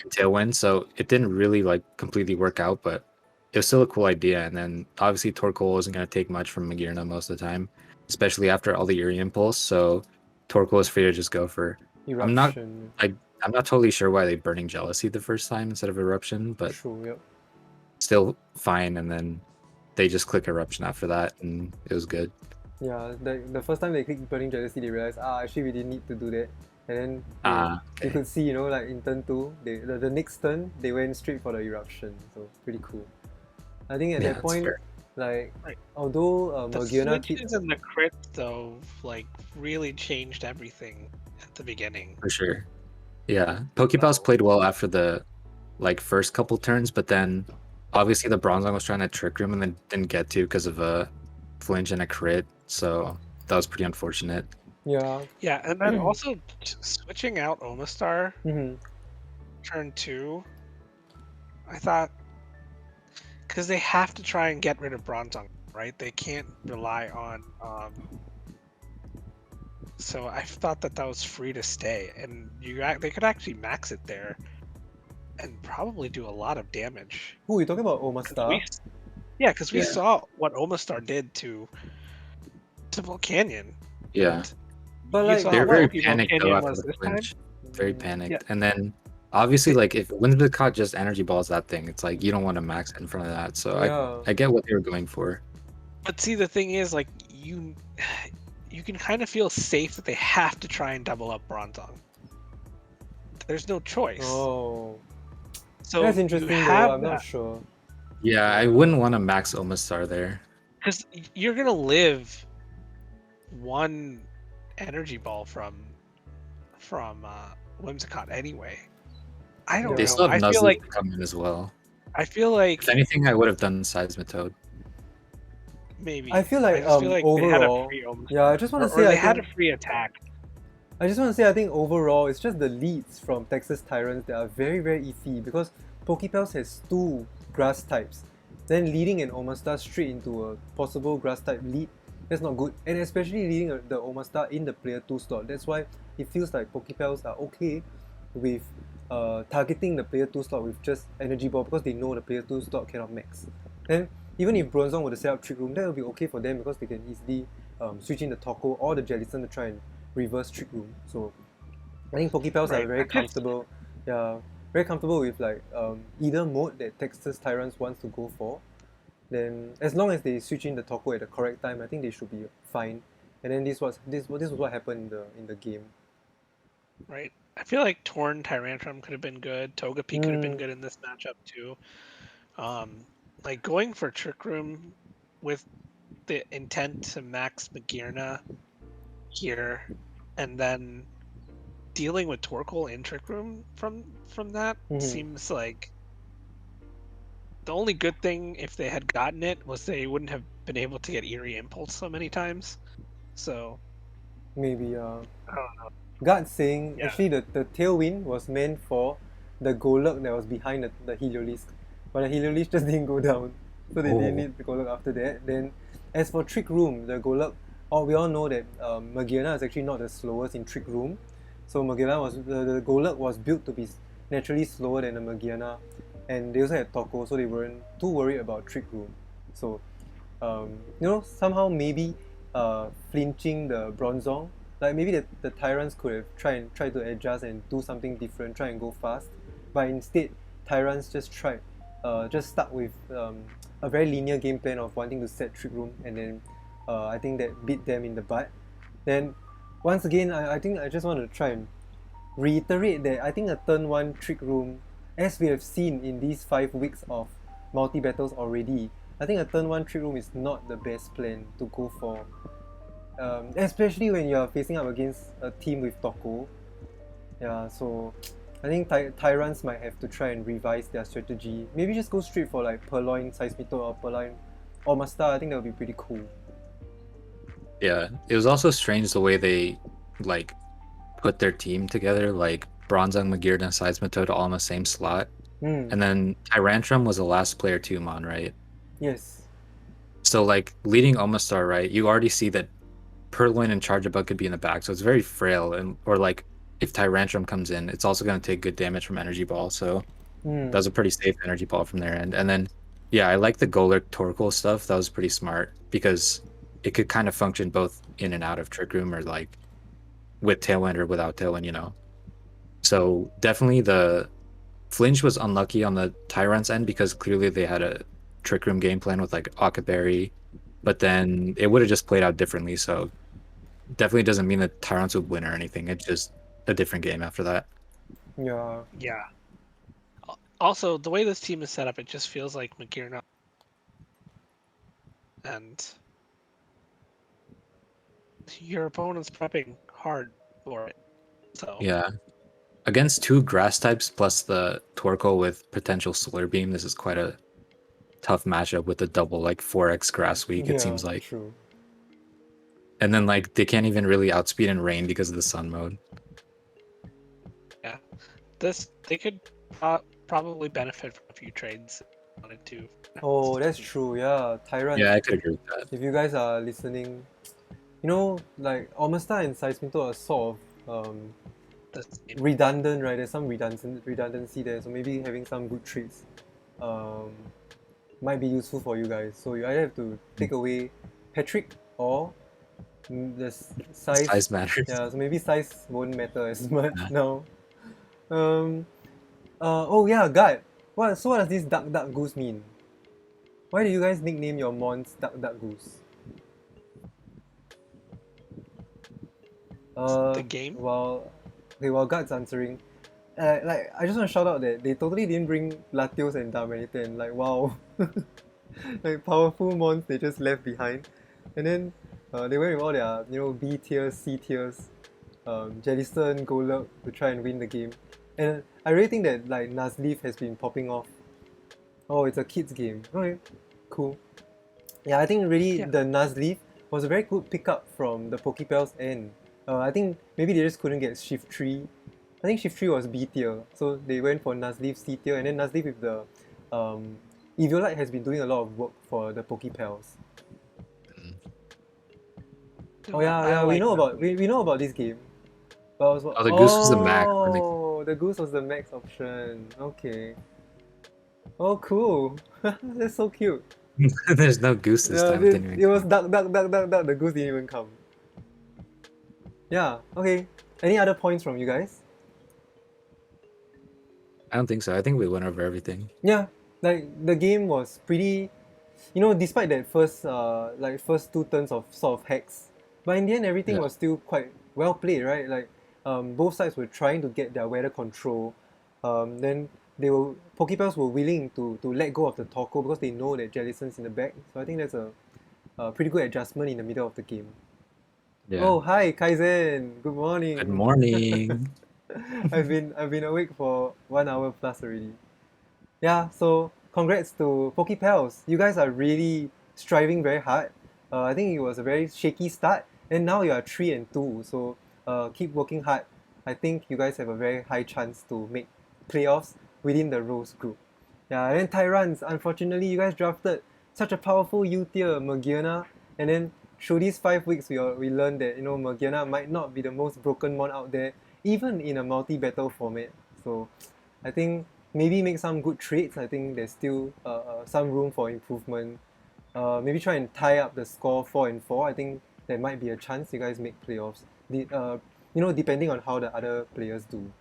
In Tailwind, so it didn't really like completely work out, but it was still a cool idea. And then obviously Torkoal wasn't going to take much from Magearna most of the time, especially after all the Eerie Impulse, so Torkoal is free to just go for... Eruption. I'm not totally sure why they Burning Jealousy the first time instead of Eruption, but True, yep. still fine. And then they just click Eruption after that, and it was good. Yeah, the first time they clicked Burning Jealousy, they realized, actually we didn't need to do that. And then you could see, you know, like in turn 2, the next turn, they went straight for the Eruption. So, pretty cool. I think at that point, like, although the Magearna switches and the crit, though, like, really changed everything at the beginning. For sure. Yeah, Pokepals played well after the like first couple turns, but then obviously the Bronzong was trying to Trick Room and then didn't get to because of a flinch and a crit, so that was pretty unfortunate. Yeah. Yeah, and then also switching out Omastar Mm-hmm. turn 2, I thought, because they have to try and get rid of Bronzong, right? They can't rely on. So I thought that was free to stay, and they could actually max it there, and probably do a lot of damage. Oh, you're talking about Omastar? Yeah, because we saw what Omastar did to Volcanion. Yeah. But like, they were very Volcanion panicked though after was the this flinch. Very panicked. Yeah. And then obviously like if Whimsicott just energy balls that thing, it's like you don't want to max it in front of that. So I get what they were going for. But see, the thing is, like, you can kind of feel safe that they have to try and double up Bronzong. There's no choice. Oh. So That's interesting though, I'm not sure. Yeah, I wouldn't want to max Omastar there. Because you're going to live one energy ball from Whimsicott anyway. I don't They know. still have I feel Nuzleaf like to come in as well. I feel like If anything, I would have done Seismitoad. maybe. I feel like, just feel like they had a overall, free Omastar. yeah, I just want to Or say they I had a think, free attack. I just want to say, I think overall, it's just the leads from Texas Tyrants that are very, very iffy because Pokepels has 2 grass types. Then leading an Omastar straight into a possible grass type lead, that's not good. And especially leading the Omastar in the player 2 slot. That's why it feels like Pokepels are okay with targeting the player 2 slot with just Energy Ball because they know the player 2 slot cannot max. Then even if Bronzong were to set up Trick Room, that would be okay for them because they can easily switch in the Toko or the Jellicent to try and reverse Trick Room. So I think Pokepels are very comfortable. Yeah, very comfortable with like either mode that Texas Tyrants wants to go for. Then as long as they switch in the Toko at the correct time, I think they should be fine. And then this was what happened in the game. Right. I feel like Torn Tyrantrum could have been good. Togepi could have been good in this matchup too. Like going for Trick Room with the intent to max Magearna here, and then dealing with Torkoal in Trick Room from that seems like the only good thing if they had gotten it was they wouldn't have been able to get Eerie Impulse so many times. So maybe I don't know. Guard saying actually the Tailwind was meant for the Golurk that was behind the Heliolisk, but the Heliolisk just didn't go down, so they didn't need the Golurk after that. Then as for Trick Room, the Golurk, we all know that Magearna is actually not the slowest in Trick Room, so Magearna was the Golurk was built to be naturally slower than the Magearna, and they also had Toko, so they weren't too worried about Trick Room. So somehow maybe flinching the Bronzong, like maybe the Tyrants could have tried to adjust and do something different, try and go fast, but instead Tyrants just stuck with a very linear game plan of wanting to set Trick Room, and then I think that beat them in the butt. Then once again, I think I just want to try and reiterate that I think a turn 1 Trick Room, as we have seen in these 5 weeks of multi-battles already, I think a turn 1 Trick Room is not the best plan to go for. Especially when you're facing up against a team with Toko. Yeah, so I think Tyrants might have to try and revise their strategy. Maybe just go straight for like Purloin, Seismito, or Purloin or Omastar. I think that would be pretty cool. Yeah, it was also strange the way they like put their team together, like Bronzong, Magearna, Seismitoad all in the same slot. And then Tyrantrum was the last player 2 mon, right? Yes. So like leading Omastar, right, you already see that Purloin and Charjabug could be in the back, so it's very frail, and or like if Tyrantrum comes in, it's also going to take good damage from Energy Ball, so that was a pretty safe Energy Ball from their end. And then yeah, I like the Golurk Torkoal stuff. That was pretty smart because it could kind of function both in and out of Trick Room, or like with Tailwind or without Tailwind, So definitely the flinch was unlucky on the Tyrants end because clearly they had a Trick Room game plan with like Akaberry, but then it would have just played out differently, so definitely doesn't mean that Tyrants would win or anything. It's just a different game after that. Yeah. Yeah. Also, the way this team is set up, it just feels like Magearna and your opponent's prepping hard for it. So yeah, against 2 grass types plus the Torkoal with potential Solar Beam, this is quite a tough matchup with a double like 4x grass week. It seems like. True. And then like they can't even really outspeed in rain because of the sun mode. Yeah, they could probably benefit from a few trades if they wanted to. Oh, that's true. Yeah, Tyrants. Yeah, I could agree with that. If you guys are listening, like Omastar and Seismito are sort of redundant, right? There's some redundancy there, so maybe having some good trades might be useful for you guys. So you either have to take away Patrick or the size matters. Yeah, so maybe size won't matter as much now. Oh yeah, God. What does this Duck Goose mean? Why do you guys nickname your mons Duck Goose? The game? While Guard's answering, like I just want to shout out that they totally didn't bring Latios and Darmanitan. Like wow, like powerful mons they just left behind, and then they went with all their B tiers, C tiers, Jellicent, Golurk to try and win the game. And I really think that like Nuzleaf has been popping off. Oh, it's a kids game. Okay, cool. Yeah, I think really the Nuzleaf was a very good pickup from the Pokepels end. I think maybe they just couldn't get Shift 3. I think Shift 3 was B tier, so they went for Nuzleaf C tier, and then Nuzleaf with the Eviolite has been doing a lot of work for the Pokepals. Oh yeah, we know about this game. But I was, Oh, the goose was the max. oh, the goose was the max option. Okay. Oh, cool. That's so cute. There's no goose this time. It was duck. The goose didn't even come. Yeah. Okay. Any other points from you guys? I don't think so. I think we went over everything. Yeah. Like the game was pretty. Despite that first two turns of sort of hacks, but in the end everything was still quite well played, right? Like both sides were trying to get their weather control. Then Pokepals were willing to let go of the Torkoal because they know that Jellicent's in the back. So I think that's a pretty good adjustment in the middle of the game. Yeah. Oh, hi Kaizen. Good morning. Good morning. I've been awake for 1 hour plus already. Yeah, so congrats to Pokepals. You guys are really striving very hard. I think it was a very shaky start, and now you are 3-2. So keep working hard. I think you guys have a very high chance to make playoffs within the Rose group. Yeah, and then Tyrunts, unfortunately, you guys drafted such a powerful U tier Morgana, and then through these 5 weeks, we learned that Morgana might not be the most broken mon out there, even in a multi-battle format. So I think maybe make some good trades. I think there's still some room for improvement. Maybe try and tie up the score 4-4. I think there might be a chance you guys make playoffs. Depending on how the other players do.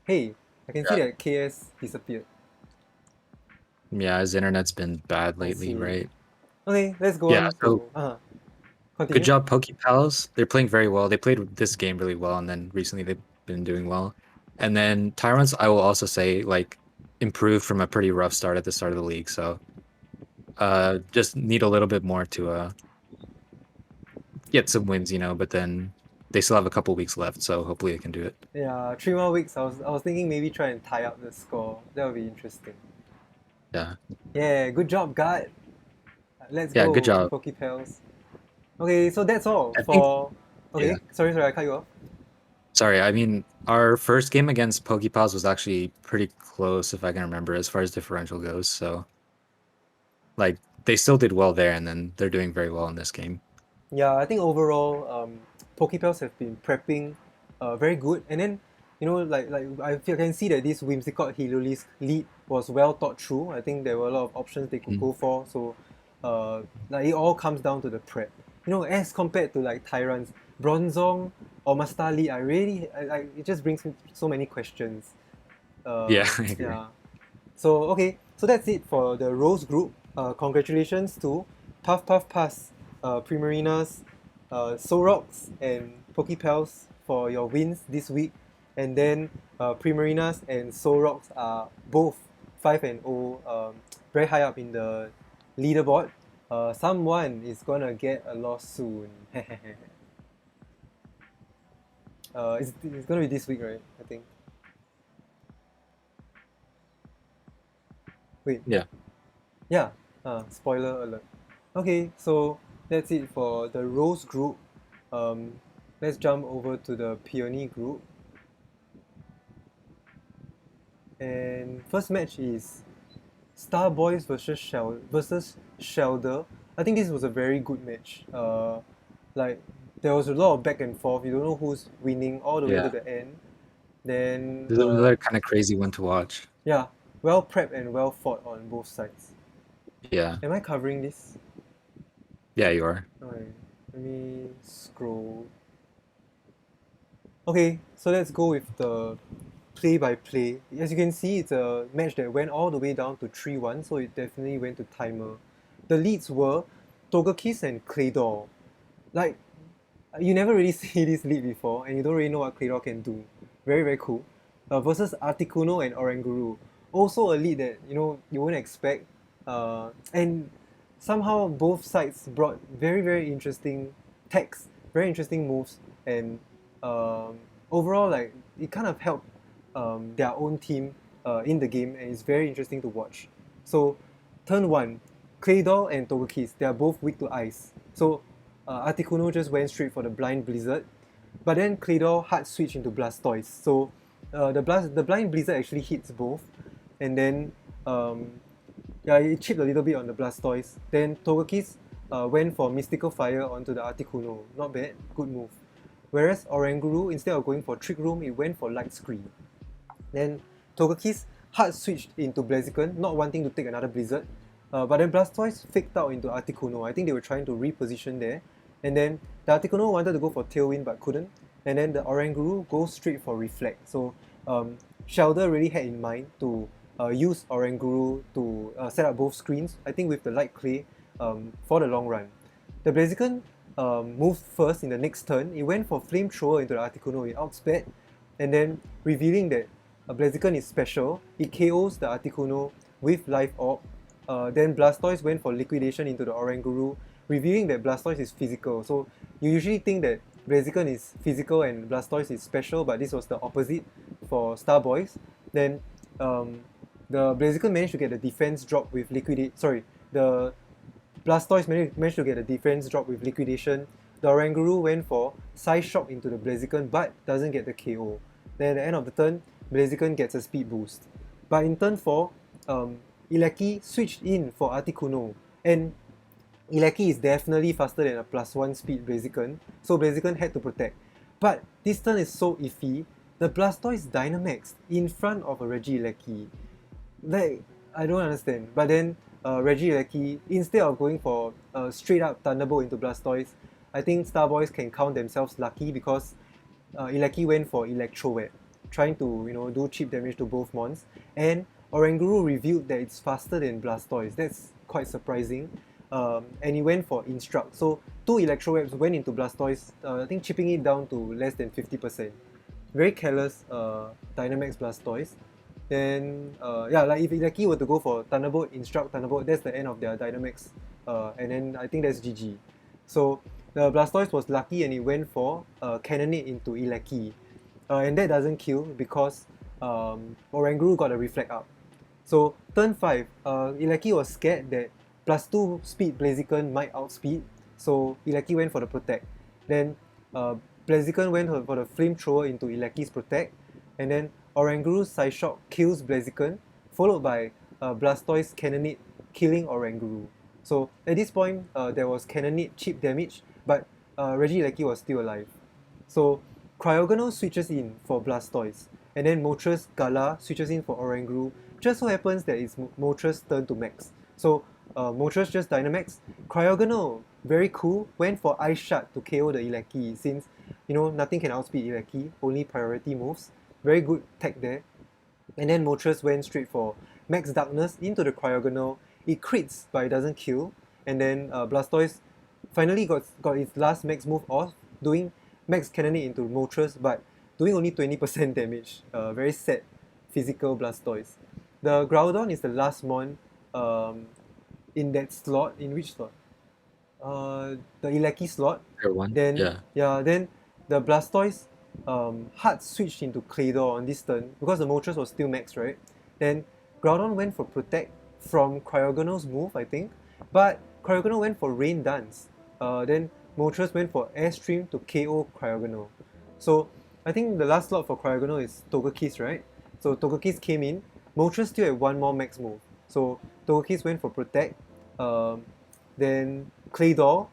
Hey, I can see that KS disappeared. Yeah, his internet's been bad lately, right? Okay, let's go on to... Good job, Pokepals. They're playing very well. They played this game really well, and then recently they've been doing well. And then Tyrunts, I will also say, like, improved from a pretty rough start at the start of the league. So just need a little bit more to get some wins, but then they still have a couple weeks left, so hopefully they can do it. Yeah, 3 more weeks. I was thinking maybe try and tie up the score. That would be interesting. Yeah. Yeah, good job, God. Let's go. Good job. Pokepals. Okay, so that's all for... Okay, sorry, I cut you off. Sorry, I mean, our first game against Pokepals was actually pretty close, if I can remember, as far as differential goes. So, like, they still did well there, and then they're doing very well in this game. Yeah, I think overall, Pokepals have been prepping very good. And then, I can see that this Whimsicott Heliolisk lead was well thought through. I think there were a lot of options they could go for. So, it all comes down to the prep. As compared to like Tyrunts, Bronzong or Mastar lead, it just brings me so many questions. Yeah, I agree. Yeah. So, okay, so that's it for the Rose group. Congratulations to Puff Pass, Primarinas, Solrocks, and Pokepals for your wins this week. And then Primarinas and Solrocks are both 5-0, very high up in the leaderboard. Someone is gonna get a loss soon. It's gonna be this week, right? I think. Wait. Yeah. Yeah. Spoiler alert. Okay, so that's it for the Rose group. Let's jump over to the Peony group. And first match is STARBOYS versus Shellder. I think this was a very good match. There was a lot of back and forth. You don't know who's winning all the way to the end. Then this is another kind of crazy one to watch. Yeah, well prepped and well fought on both sides. Yeah. Am I covering this? Yeah, you are. Okay, let me scroll. Okay, so let's go with the play-by-play. As you can see, it's a match that went all the way down to 3-1, so it definitely went to timer. The leads were Togekiss and Claydol. Like, you never really see this lead before, and you don't really know what Claydol can do. Very, very cool. Versus Articuno and Oranguru. Also a lead that, you wouldn't expect. And somehow both sides brought very, very interesting techs, very interesting moves, and overall, like, it kind of helped their own team in the game, and it's very interesting to watch. So, turn 1, Claydol and Togekiss, they are both weak to ice. So, Articuno just went straight for the Blind Blizzard. but then Claydol hard switch into Blastoise. So the Blind Blizzard actually hits both, and then yeah, it chipped a little bit on the Blastoise. Then Togekiss went for Mystical Fire onto the Articuno. Not bad, good move. Whereas Oranguru, instead of going for Trick Room, it went for Light Screen. Then Togekiss hard switched into Blaziken, not wanting to take another Blizzard. But then Blastoise faked out into Articuno. I think they were trying to reposition there. And then the Articuno wanted to go for Tailwind but couldn't. And then the Oranguru goes straight for Reflect. So Shellder really had in mind to use Oranguru to set up both screens, I think with the Light Clay for the long run. The Blaziken moved first in the next turn. It went for Flamethrower into the Articuno. It outsped, and then revealing that Blaziken is special, it KOs the Articuno with Life Orb. Then Blastoise went for Liquidation into the Oranguru, revealing that Blastoise is physical. So you usually think that Blaziken is physical and Blastoise is special, but this was the opposite for STARBOYS. Then the Blaziken managed to get the defense drop with the Blastoise managed to get a defense drop with Liquidation. The Oranguru went for Psy Shock into the Blaziken but doesn't get the KO. Then at the end of the turn, Blaziken gets a speed boost. But in turn 4, Ileki switched in for Articuno, and Ileki is definitely faster than a +1 speed Blaziken, so Blaziken had to protect. But this turn is so iffy, the Blastoise Dynamaxed in front of a Regieleki. Like, I don't understand. But then Regieleki, instead of going for straight up Thunderbolt into Blastoise, I think STARBOYS can count themselves lucky because Ileki went for Electro Web, trying to do cheap damage to both mons, and Oranguru revealed that it's faster than Blastoise. That's quite surprising. And he went for Instruct. So 2 Electro Webs went into Blastoise, I think chipping it down to less than 50%. Very careless Dynamax Blastoise. Then yeah, like if Ileki were to go for Thunderbolt, Instruct, Thunderbolt, that's the end of their Dynamax, and then I think that's GG. So the Blastoise was lucky and it went for Cannonade into Ileki, and that doesn't kill because Oranguru got a Reflect up. So turn 5, Ileki was scared that +2 speed Blaziken might outspeed, so Ileki went for the Protect. Then Blaziken went for the Flamethrower into Ileki's Protect, and then Oranguru's Psyshock kills Blaziken, followed by Blastoise Cannonade killing Oranguru. So at this point, there was Cannonade chip damage, but Regieleki was still alive. So Cryogonal switches in for Blastoise, and then Moltres Gala switches in for Oranguru. Just so happens that it's Moltres' turn to max. So Moltres just Dynamax. Cryogonal, very cool, went for Ice Shard to KO the Ileki, since nothing can outspeed Ileki, only priority moves. Very good tech there. And then Moltres went straight for Max Darkness into the Cryogonal. It crits, but it doesn't kill. And then Blastoise finally got its last max move off, doing Max Cannonade into Moltres, but doing only 20% damage. Very sad physical Blastoise. The Groudon is the last mon in that slot. In which slot? The Ileki slot. Then then the Blastoise hard switched into Claydol on this turn because the Moltres was still max, right? Then Groudon went for Protect from Cryogonal's move, I think, but Cryogonal went for Rain Dance. Then Moltres went for Airstream to KO Cryogonal. So I think the last slot for Cryogonal is Togekiss, right? So Togekiss came in. Moltres still had one more max move. So Togekiss went for Protect. Then Claydol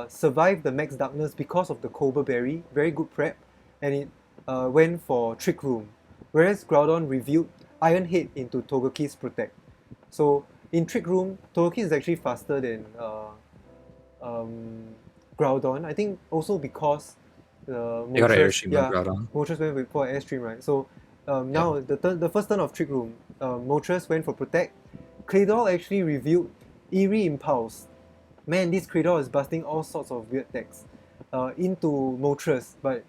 survived the Max Darkness because of the Cobra Berry. Very good prep. And it went for Trick Room. Whereas Groudon revealed Iron Head into Togekiss Protect. So in Trick Room, Togekiss is actually faster than Groudon. I think also because Moltres went for Airstream, right? So now the first turn of Trick Room, Moltres went for Protect. Claydol actually revealed Eerie Impulse. Man, this Claydol is busting all sorts of weird techs into Moltres, but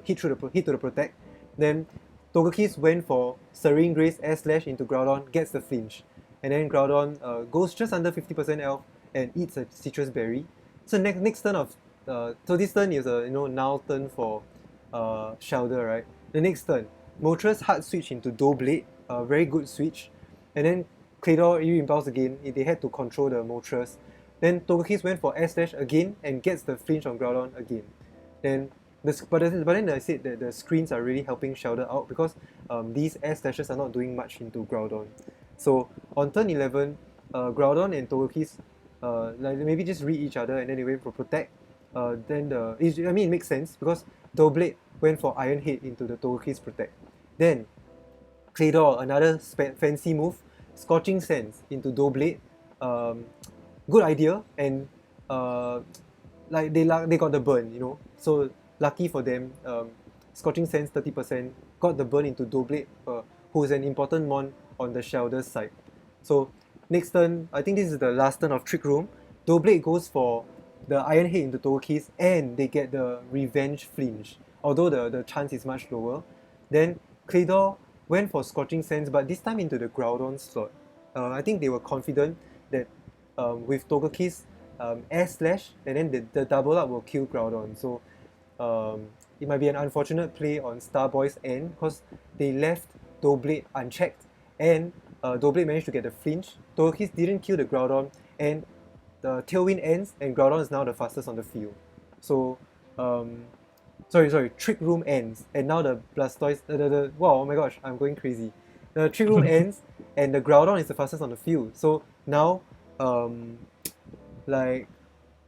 hit to the Protect. Then Togekiss went for Serene Grace Air Slash into Groudon, gets the flinch. And then Groudon goes just under 50% health and eats a Citrus Berry. So next turn of so this turn is a null turn for Shellder, right? The next turn, Moltres hard switch into Doublade, a very good switch. And then Claydol Eerie Impulse again, they had to control the Moltres. Then Togekiss went for Air Slash again and gets the flinch on Groudon again. Then but then I said that the screens are really helping Shellder out because these air slashes are not doing much into Groudon. So on turn 11, Groudon and Togekiss like maybe just read each other and then they went for Protect. It makes sense because Doublade went for Iron Head into the Togekiss Protect. Then Claydol, another fancy move, Scorching Sands into Doublade. Good idea, and like they got the burn, you know. So lucky for them. Scorching Sands 30% got the burn into Doublade, who's an important mon on the Shellder's side. So next turn, I think this is the last turn of Trick Room. Doublade goes for the Iron Head into Togekiss, and they get the Revenge Flinch, although the chance is much lower. Then Claydol went for Scorching Sands, but this time into the Groudon slot. I think they were confident that with Togekiss, Air Slash, and then the double up will kill Groudon. So it might be an unfortunate play on STARBOYS' end because they left Doublade unchecked, and Doublade managed to get the flinch. Togekiss didn't kill the Groudon, and the Tailwind ends, and Groudon is now the fastest on the field. So Trick Room ends, and now the Blastoise, wow, oh my gosh, I'm going crazy. The Trick Room ends, and the Groudon is the fastest on the field. So now, like,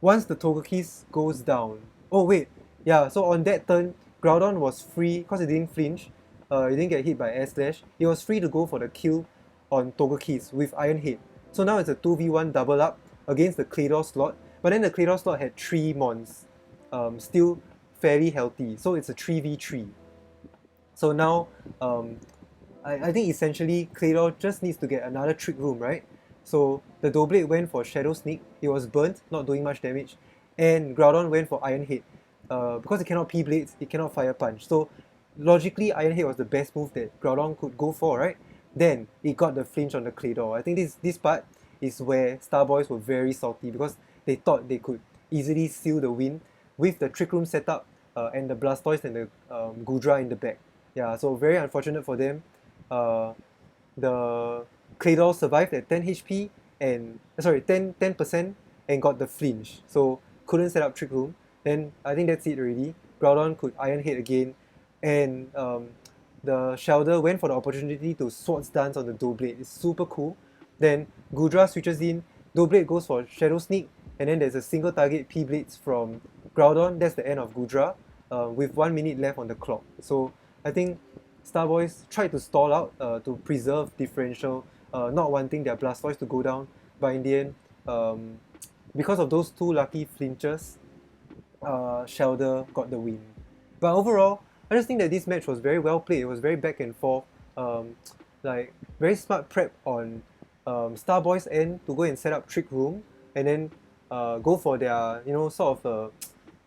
once the Togekiss goes down, so on that turn, Groudon was free, because it didn't flinch, it didn't get hit by Air Slash, it was free to go for the kill on Togekiss with Iron Head. So now it's a 2v1 double up against the Claydol slot, but then the Claydol slot had 3 mons, still fairly healthy, so it's a 3v3. So now, I think essentially Claydol just needs to get another Trick Room, right? So the Doublade went for Shadow Sneak, it was burnt, not doing much damage, and Groudon went for Iron Head. Because it cannot P-Blades, it cannot Fire Punch. So logically, Iron Head was the best move that Groudon could go for, right? Then it got the flinch on the Claydol. I think this part is where STARBOYS were very salty because they thought they could easily seal the win with the Trick Room setup and the Blastoise and the Goodra in the back. Yeah, so very unfortunate for them. The Claydol survived at 10 HP and 10% and got the flinch. So couldn't set up Trick Room. Then I think that's it already. Groudon could Iron Head again, and the Shellder went for the opportunity to Swords Dance on the Doublade. It's super cool. Then Goodra switches in, Doublade goes for Shadow Sneak, and then there's a single target P-Blades from Groudon. That's the end of Goodra, with 1 minute left on the clock. So I think STARBOYS tried to stall out to preserve differential, not wanting their Blastoise to go down, but in the end, because of those 2 lucky flinches, Shellder got the win. But overall, I just think that this match was very well played. It was very back and forth, like very smart prep on STARBOYS' end to go and set up Trick Room, and then go for their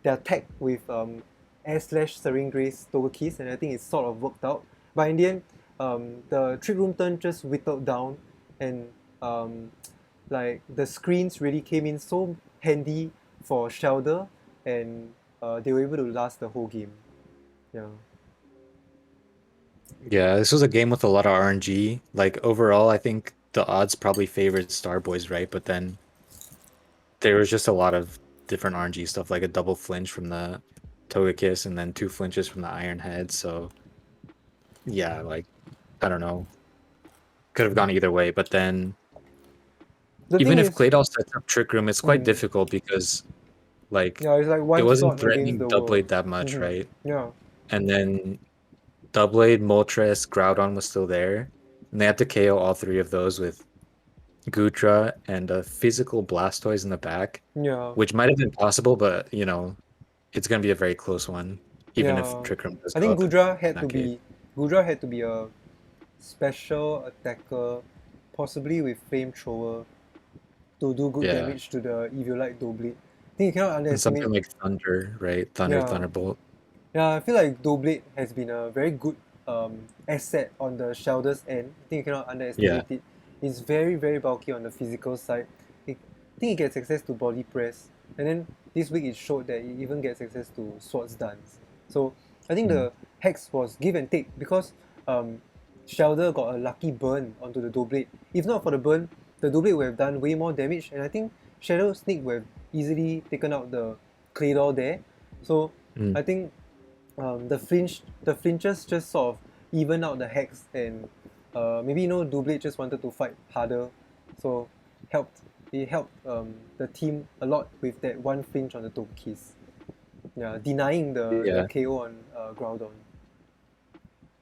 their tag with Air Slash, Serene Grace, Togekiss, and I think it sort of worked out. But in the end, the Trick Room turn just whittled down, and like the screens really came in so handy for Shellder, and they were able to last the whole game. Yeah, this was a game with a lot of RNG. Like overall, I think the odds probably favored STARBOYS, right? But then there was just a lot of different RNG stuff, like a double flinch from the Togekiss and then 2 flinches from the Iron Head. So yeah, like I don't know, could have gone either way. But then even if Claydol sets up Trick Room, it's quite difficult because like, it's like one it wasn't shot threatening against the Doublade world. that much, right? Yeah. And then Doublade, Moltres, Groudon was still there. And they had to KO all 3 of those with Goodra and a physical Blastoise in the back. Yeah. Which might have been possible, but you know, it's gonna be a very close one. Even if Trick Room does I think go up Goodra had in to that be case. Goodra had to be a special attacker, possibly with Flamethrower, to do good Yeah. damage to the Eviolite Doublade. I think you cannot And underestimate. something like Thunder, right? Thunder, Yeah. Thunderbolt. Yeah, I feel like Doublade has been a very good asset on the Shellder's end. I think you cannot underestimate it. It's very, very bulky on the physical side. I think it gets access to Body Press, and then this week it showed that it even gets access to Swords Dance. So I think the Hex was give and take because Shellder got a lucky burn onto the Doublade. If not for the burn, the Doublade would have done way more damage, and I think Shadow Sneak would have easily taken out the Claydol there. So I think the flinches just sort of even out the hex, and maybe Doublade just wanted to fight harder, so it helped the team a lot with that one flinch on the Togekiss. Yeah, denying the KO on Groudon.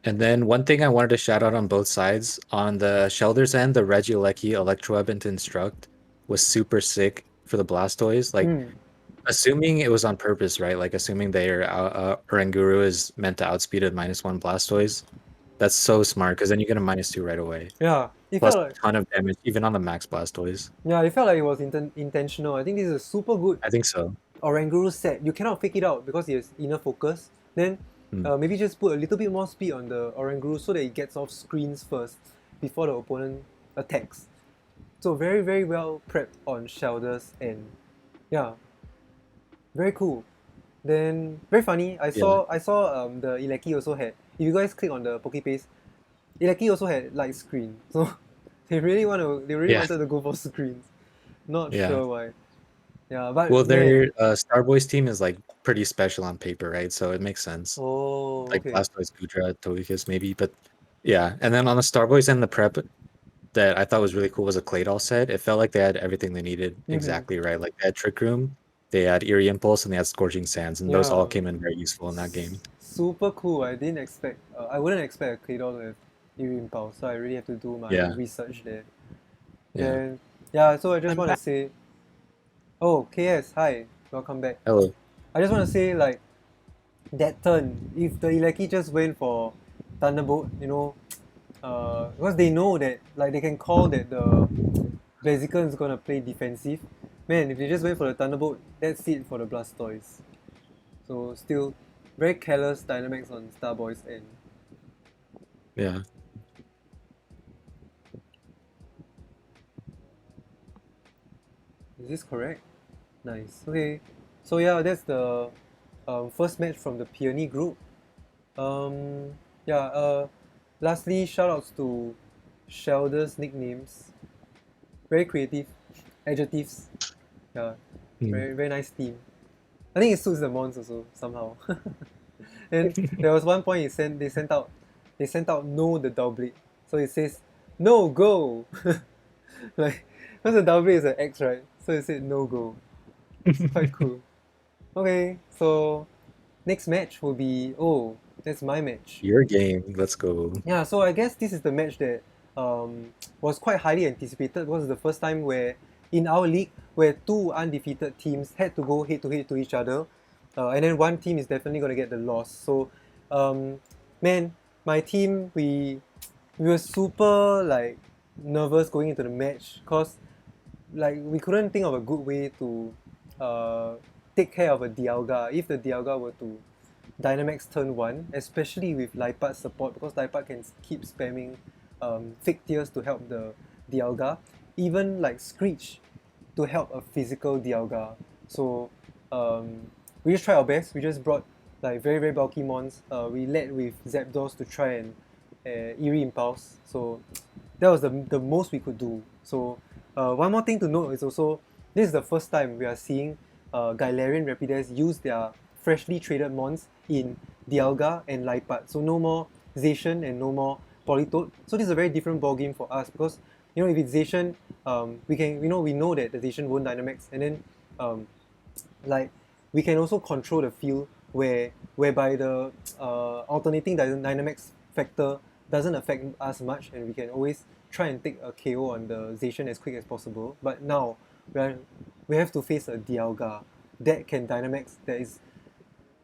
And then one thing I wanted to shout out on both sides, on the Shellder's end, the Regieleki Electroweb into Instruct was super sick for the Blastoise. Like, assuming it was on purpose, right? Like, assuming their Oranguru is meant to outspeed a -1 Blastoise, that's so smart, because then you get a -2 right away. Yeah, it Plus felt a ton of damage, even on the max Blastoise. Yeah, it felt like it was intentional. I think this is a super good I think so. Oranguru set. You cannot fake it out because it has inner focus. Then maybe just put a little bit more speed on the Oranguru so that it gets off screens first before the opponent attacks. So very, very well prepped on Shelder's end. Yeah, very cool. Then very funny. I saw the Ileki also had. If you guys click on the Pokepaste, Ileki also had light screen. So they really wanted to go for screens. Not sure why. Yeah, but well, their STARBOYS team is like pretty special on paper, right? So it makes sense. Oh, like okay. Blastoise, Goodra, Togekiss, maybe, but yeah. And then on the STARBOYS and the prep that I thought was really cool was a Claydol set. It felt like they had everything they needed exactly right. Like they had Trick Room, they had Eerie Impulse, and they had Scorching Sands, and those all came in very useful in that game. Super cool. I wouldn't expect a Claydol to have Eerie Impulse, so I really have to do my research there. And so I just want to say, KS, hi, welcome back. Hello. I just want to say, like, that turn, if the Ileki just went for Thunderbolt, because they know that, like, they can call that the Blaziken is gonna play defensive. Man, if they just went for the Thunderbolt, that's it for the Blastoise. So still, very careless dynamics on STARBOYS end. Yeah. Is this correct? Nice. Okay. So yeah, that's the first match from the Peony group. Lastly, shoutouts to Shelder's nicknames. Very creative adjectives. Yeah, very very nice team. I think it suits the Mons also somehow. And there was one point they sent out no the Doublade. So it says no go. Like, because the Doublade is an X, right? So it said no go. It's quite cool. Okay, so next match will be that's my match. Your game. Let's go. Yeah, so I guess this is the match that was quite highly anticipated because it's the first time where in our league where two undefeated teams had to go head to head to each other, and then one team is definitely gonna get the loss. So, man, my team we were super like nervous going into the match because like we couldn't think of a good way to take care of a Dialga if the Dialga were to Dynamax turn 1, especially with Liepard support, because Liepard can keep spamming fake tears to help the Dialga, even like Screech to help a physical Dialga. So we just tried our best. We just brought like very very bulky mons. We led with Zapdos to try and Eerie Impulse. So that was the most we could do. So one more thing to note is also this is the first time we are seeing Galarian Rapidazz use their freshly traded mons in Dialga and Liepard. So no more Zacian and no more Politoed. So this is a very different ballgame for us because if it's Zacian, we know that the Zacian won't Dynamax, and then like we can also control the field whereby the alternating Dynamax factor doesn't affect us much, and we can always try and take a KO on the Zacian as quick as possible. But now we have to face a Dialga that can Dynamax, that is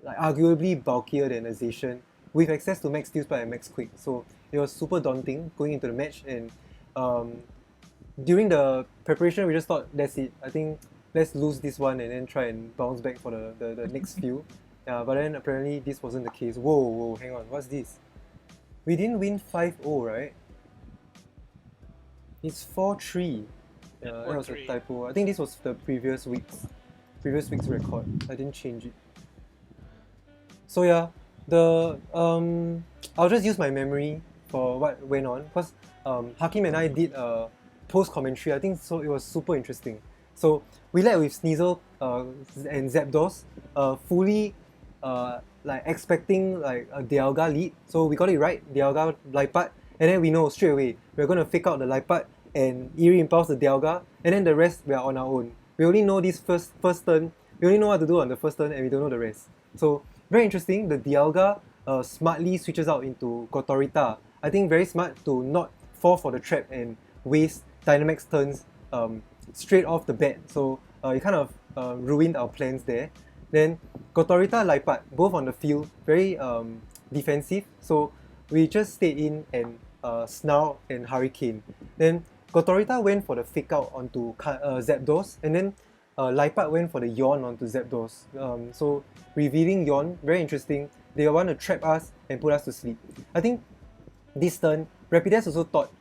like arguably bulkier than a Zacian with access to max Steel Spike and max Quick. So it was super daunting going into the match, and during the preparation we just thought that's it. I think let's lose this one and then try and bounce back for the next few. But then apparently this wasn't the case. Whoa, hang on, what's this? We didn't win 5-0, right? It's 4-3. Yeah, that was a typo. I think this was the previous week's record. I didn't change it. So yeah, I'll just use my memory for what went on because Hakim and I did a post commentary. I think so it was super interesting. So we led with Sneasel and Zapdos, fully like expecting like a Dialga lead. So we got it right, Dialga Liepard, and then we know straight away we're gonna fake out the Liepard and Eerie Impulse the Dialga, and then the rest we are on our own. We only know this first turn, we only know what to do on the first turn, and we don't know the rest. So very interesting, the Dialga smartly switches out into Kotorita. I think very smart to not fall for the trap and waste Dynamax turns straight off the bat. So it kind of ruined our plans there. Then Kotorita, Liepard, both on the field, very defensive. So we just stayed in and Snarl and Hurricane. Then Kotorita went for the fake out onto Zapdos, and then Liepard went for the Yawn onto Zapdos. So revealing Yawn, very interesting. They want to trap us and put us to sleep. I think this turn, Rapidazz also thought,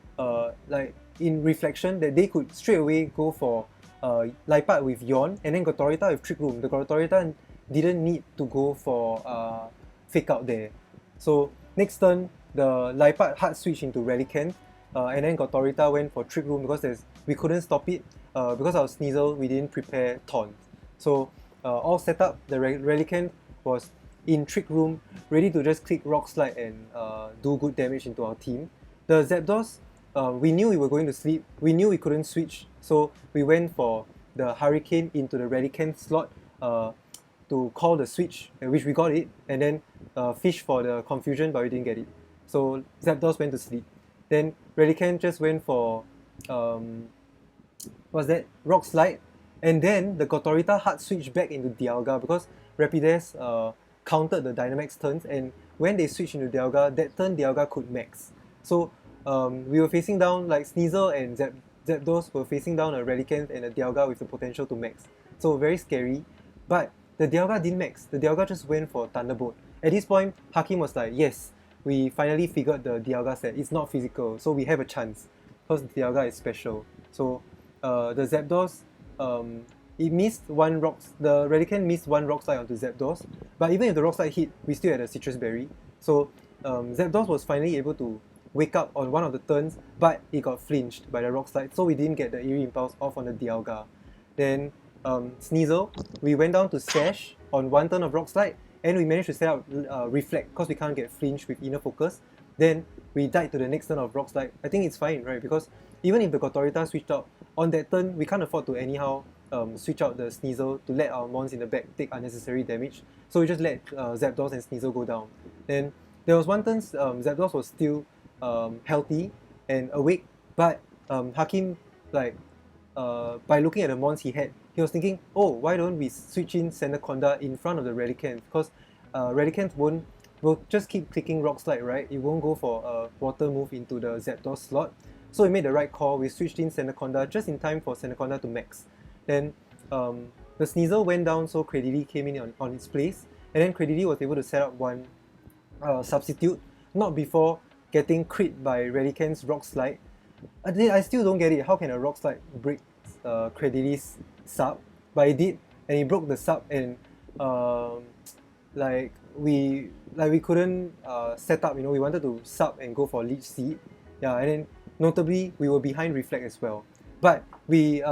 like in reflection, that they could straight away go for Liepard with Yawn and then Kotorita with Trick Room. The Kotorita didn't need to go for fake out there. So next turn, the Liepard hard switch into Relicanth, and then Kotorita went for Trick Room because we couldn't stop it. Because our Sneasel, we didn't prepare Taunt. So all set up, the Relicanth was in Trick Room, ready to just click Rock Slide and do good damage into our team. The Zapdos, we knew we were going to sleep, we knew we couldn't switch, so we went for the Hurricane into the Relicanth slot to call the switch, which we got it, and then fish for the confusion, but we didn't get it. So Zapdos went to sleep. Then Relicanth just went for what's that? Rock Slide, and then the Kotorita hard switch back into Dialga because Rapidazz countered the Dynamax turns, and when they switched into Dialga, that turn Dialga could max. So we were facing down, like Sneasel and Zapdos were facing down a Relicanth and a Dialga with the potential to max. So very scary, but the Dialga didn't max. The Dialga just went for Thunderbolt. At this point, Hakim was like, yes, we finally figured the Dialga set. It's not physical, so we have a chance because the Dialga is special. So the Zapdos, it missed one rock. The Relicanth missed one Rock Slide onto Zapdos, but even if the Rock Slide hit, we still had a Citrus Berry. So Zapdos was finally able to wake up on one of the turns, but it got flinched by the Rock Slide, so we didn't get the Eerie Impulse off on the Dialga. Then Sneasel, we went down to Sash on one turn of Rock Slide, and we managed to set up Reflect because we can't get flinched with Inner Focus. Then we died to the next turn of Rock Slide. I think it's fine, right? Because even if the Kotorita switched out, on that turn, we can't afford to anyhow switch out the Sneasel to let our mons in the back take unnecessary damage. So we just let Zapdos and Sneasel go down. Then there was one turn Zapdos was still healthy and awake, but Hakim, like by looking at the mons he had, he was thinking, oh, why don't we switch in Sandaconda in front of the Relicanth? Because Relicanth will just keep clicking Rock Slide, right? It won't go for a water move into the Zapdos slot. So we made the right call. We switched in Sandaconda just in time for Sandaconda to max. Then the Sneasel went down, so Credily came in on its place, and then Credily was able to set up one substitute, not before getting crit by Relicanth's Rock Slide. I still don't get it. How can a Rock Slide break Credily's sub? But it did, and it broke the sub, and we couldn't set up. We wanted to sub and go for Leech Seed. Yeah, and then notably we were behind Reflect as well. But we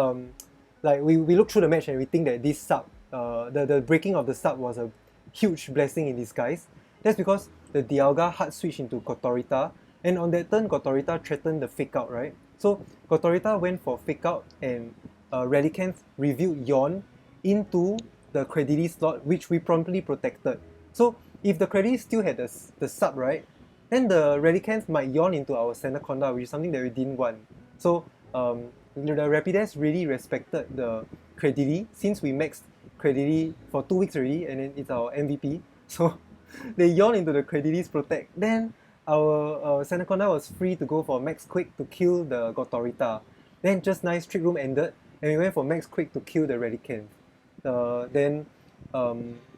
looked through the match and we think that this sub, the breaking of the sub was a huge blessing in disguise. That's because the Dialga hard switched into Kotorita, and on that turn Kotorita threatened the fake out, right? So Kotorita went for fake out, and Relicanth revealed Yawn into the Credily slot, which we promptly protected. So if the Credily still had the sub, right, then the Relicanth might Yawn into our Sandaconda, which is something that we didn't want. So the Rapidazz really respected the Credily, since we maxed Credily for 2 weeks already, and then it's our MVP. So they Yawn into the Credily's Protect. Then our Sandaconda was free to go for Max Quick to kill the Kotorita. Then just nice, Trick Room ended, and we went for Max Quick to kill the Relicanth. Then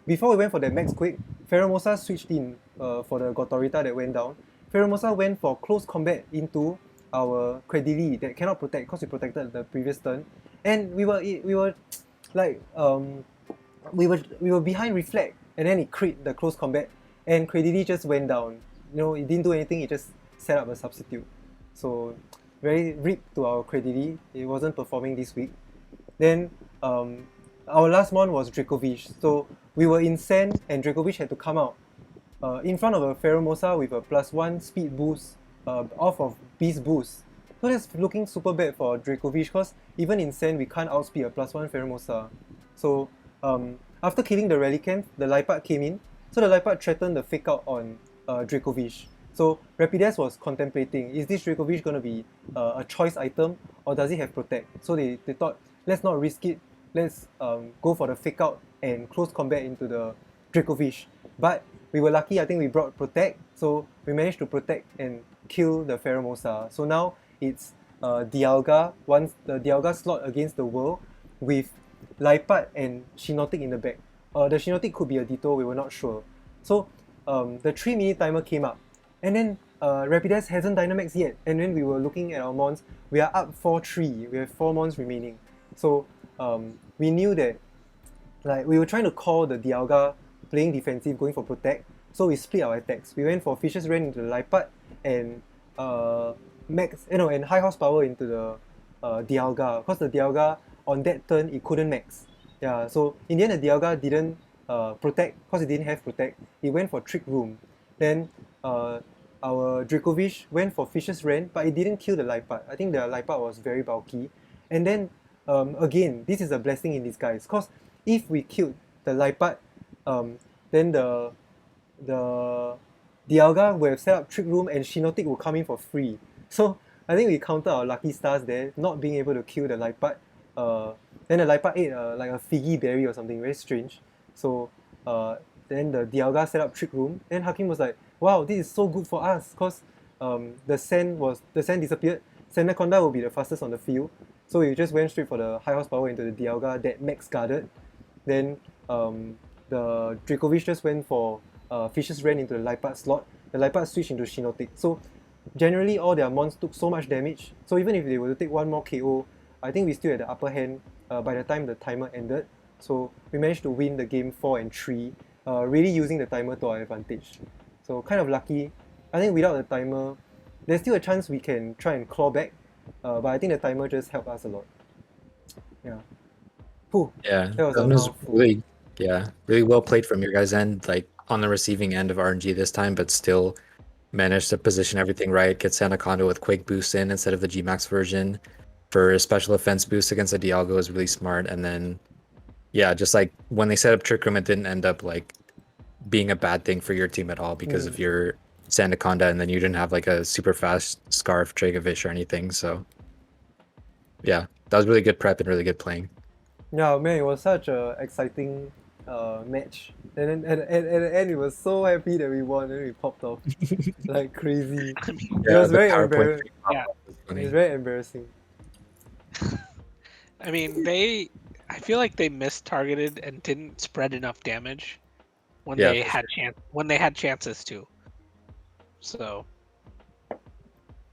before we went for the Max Quick, Pheromosa switched in for the Kotorita that went down. Pheromosa went for close combat into our Credily that cannot protect because we protected the previous turn, and we were behind Reflect, and then it crit the close combat, and Credily just went down. It didn't do anything. It just set up a substitute. So very ripped to our Credily. It wasn't performing this week. Then our last mon was Dracovish. So we were in Sand and Dracovish had to come out in front of a Pheromosa with a +1 speed boost off of Beast Boost. So that's looking super bad for Dracovish because even in Sand we can't outspeed a +1 Pheromosa. So after killing the Relicanth, the Liepard came in. So the Liepard threatened the fake out on Dracovish. So Rapidazz was contemplating, is this Dracovish going to be a choice item or does it have Protect? So they thought, let's not risk it, let's go for the fake out and close combat into the Dracovish. But we were lucky, I think we brought Protect, so we managed to protect and kill the Pheromosa. So now it's Dialga, once the Dialga slot against the world with Liepard and Shinotic in the back. The Shinotic could be a Ditto, we were not sure. So the 3-minute timer came up, and then Rapidazz hasn't Dynamax yet, and then we were looking at our mons, we are up 4-3, we have 4 mons remaining. So we knew that like we were trying to call the Dialga playing defensive, going for Protect, so we split our attacks. We went for Fishes Ran into the Liepard and and High Horsepower into the Dialga, because the Dialga on that turn it couldn't max. Yeah, so in the end the Dialga didn't Protect because it didn't have Protect. It went for Trick Room. Then our Dracovish went for Fishes Ran, but it didn't kill the Liepard. I think the Liepard was very bulky. And then again, this is a blessing in disguise, because if we killed the Liepard, then the Dialga will have set up Trick Room and Shinotic will come in for free. So I think we counted our lucky stars there, not being able to kill the Liepard. Then the Liepard ate like a figgy berry or something, very strange. So then the Dialga set up Trick Room, and Hakim was like, wow, this is so good for us, because the sand disappeared. Sandaconda will be the fastest on the field. So we just went straight for the High Horsepower into the Dialga that max guarded. Then the Dracovish just went for Fishes Ran into the Liepard slot. The Liepard switched into Shinotic. So generally all their mons took so much damage. So even if they were to take one more KO, I think we still had the upper hand by the time the timer ended. So we managed to win the game 4 and 3, really using the timer to our advantage. So kind of lucky. I think without the timer, there's still a chance we can try and claw back, but I think the timer just helped us a lot. Yeah. Whew, Yeah, that was that a was mouthful. really well played from your guys' end, like on the receiving end of RNG this time, but still managed to position everything right, get Sandaconda with Quake boost in instead of the Gmax version for a special offense boost against the Dialga was really smart. And then yeah, just like when they set up Trick Room, it didn't end up like being a bad thing for your team at all because of your Sandaconda, and then you didn't have like a super fast Scarf, Dracovish or anything. So yeah, that was really good prep and really good playing. Yeah, man, it was such a exciting match. And then at the end, we were so happy that we won, and we popped off like crazy. I mean, It was the very PowerPoint embarrassing. Yeah. was It funny. was very embarrassing. I mean, I feel like they mistargeted and didn't spread enough damage when Yeah, they for had chances to. So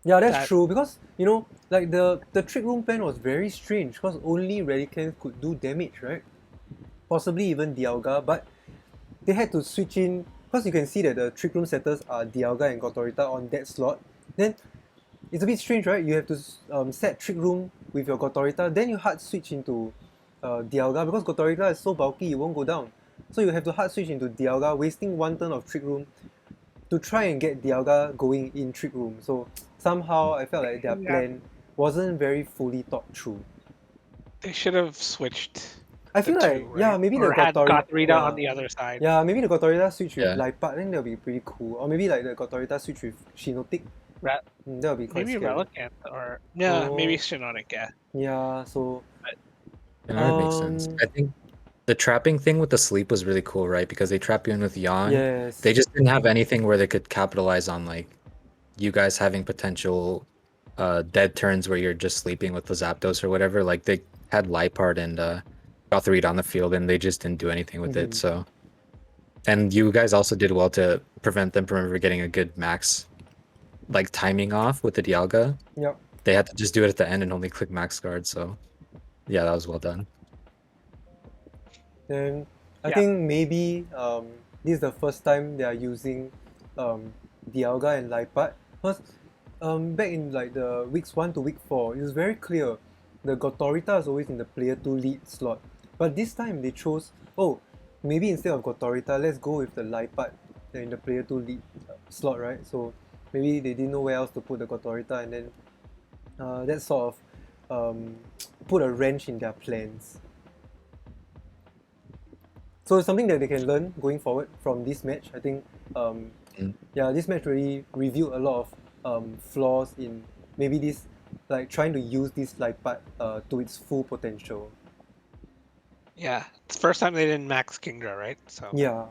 Yeah, that's That- true, because you know, like the Trick Room plan was very strange because only Relicanth could do damage, right? Possibly even Dialga, but they had to switch in because you can see that the Trick Room setters are Dialga and Gotorita on that slot. Then it's a bit strange, right? You have to set Trick Room with your Gotorita, then you hard switch into Dialga because Gotorita is so bulky, it won't go down. So you have to hard switch into Dialga, wasting one turn of Trick Room to try and get Dialga going in Trick Room. So somehow I felt like their Yeah. plan wasn't very fully thought through. they should have switched. I feel the like, two, yeah, right? maybe or the had Gotorita, Gotorita on the other side. yeah, maybe the Gotorita switch with Yeah. Liepard, then that'll be pretty cool. Or maybe like the Gotorita switch with Shinotic. Ra- That'll be quite Maybe scary. Relicanth or maybe Oh. Shinotic. Yeah. Yeah, so Yeah, that makes sense. Um, I think the trapping thing with the sleep was really cool, right? Because they trap you in with Yawn. yes. They just didn't have anything where they could capitalize on like you guys having potential dead turns where you're just sleeping with the Zapdos or whatever. Like they had Liepard and Gothorita on the field and they just didn't do anything with it. Mhm. So, and you guys also did well to prevent them from ever getting a good max like timing off with the Dialga. Yep. They had to just do it at the end and only click max guard. So yeah, that was well done. Then I Yeah. think maybe this is the first time they are using Dialga and Liepard. Because back in like the weeks 1 to week 4, it was very clear the Gotorita is always in the player 2 lead slot. But this time they chose, maybe instead of Gotorita, let's go with the Liepard in the player 2 lead slot, right? So maybe they didn't know where else to put the Gotorita, and then that sort of put a wrench in their plans. So it's something that they can learn going forward from this match. I think, this match really revealed a lot of flaws in maybe this, like trying to use this Liepard to its full potential. Yeah, it's the first time they didn't max Kingdra, right? So Yeah.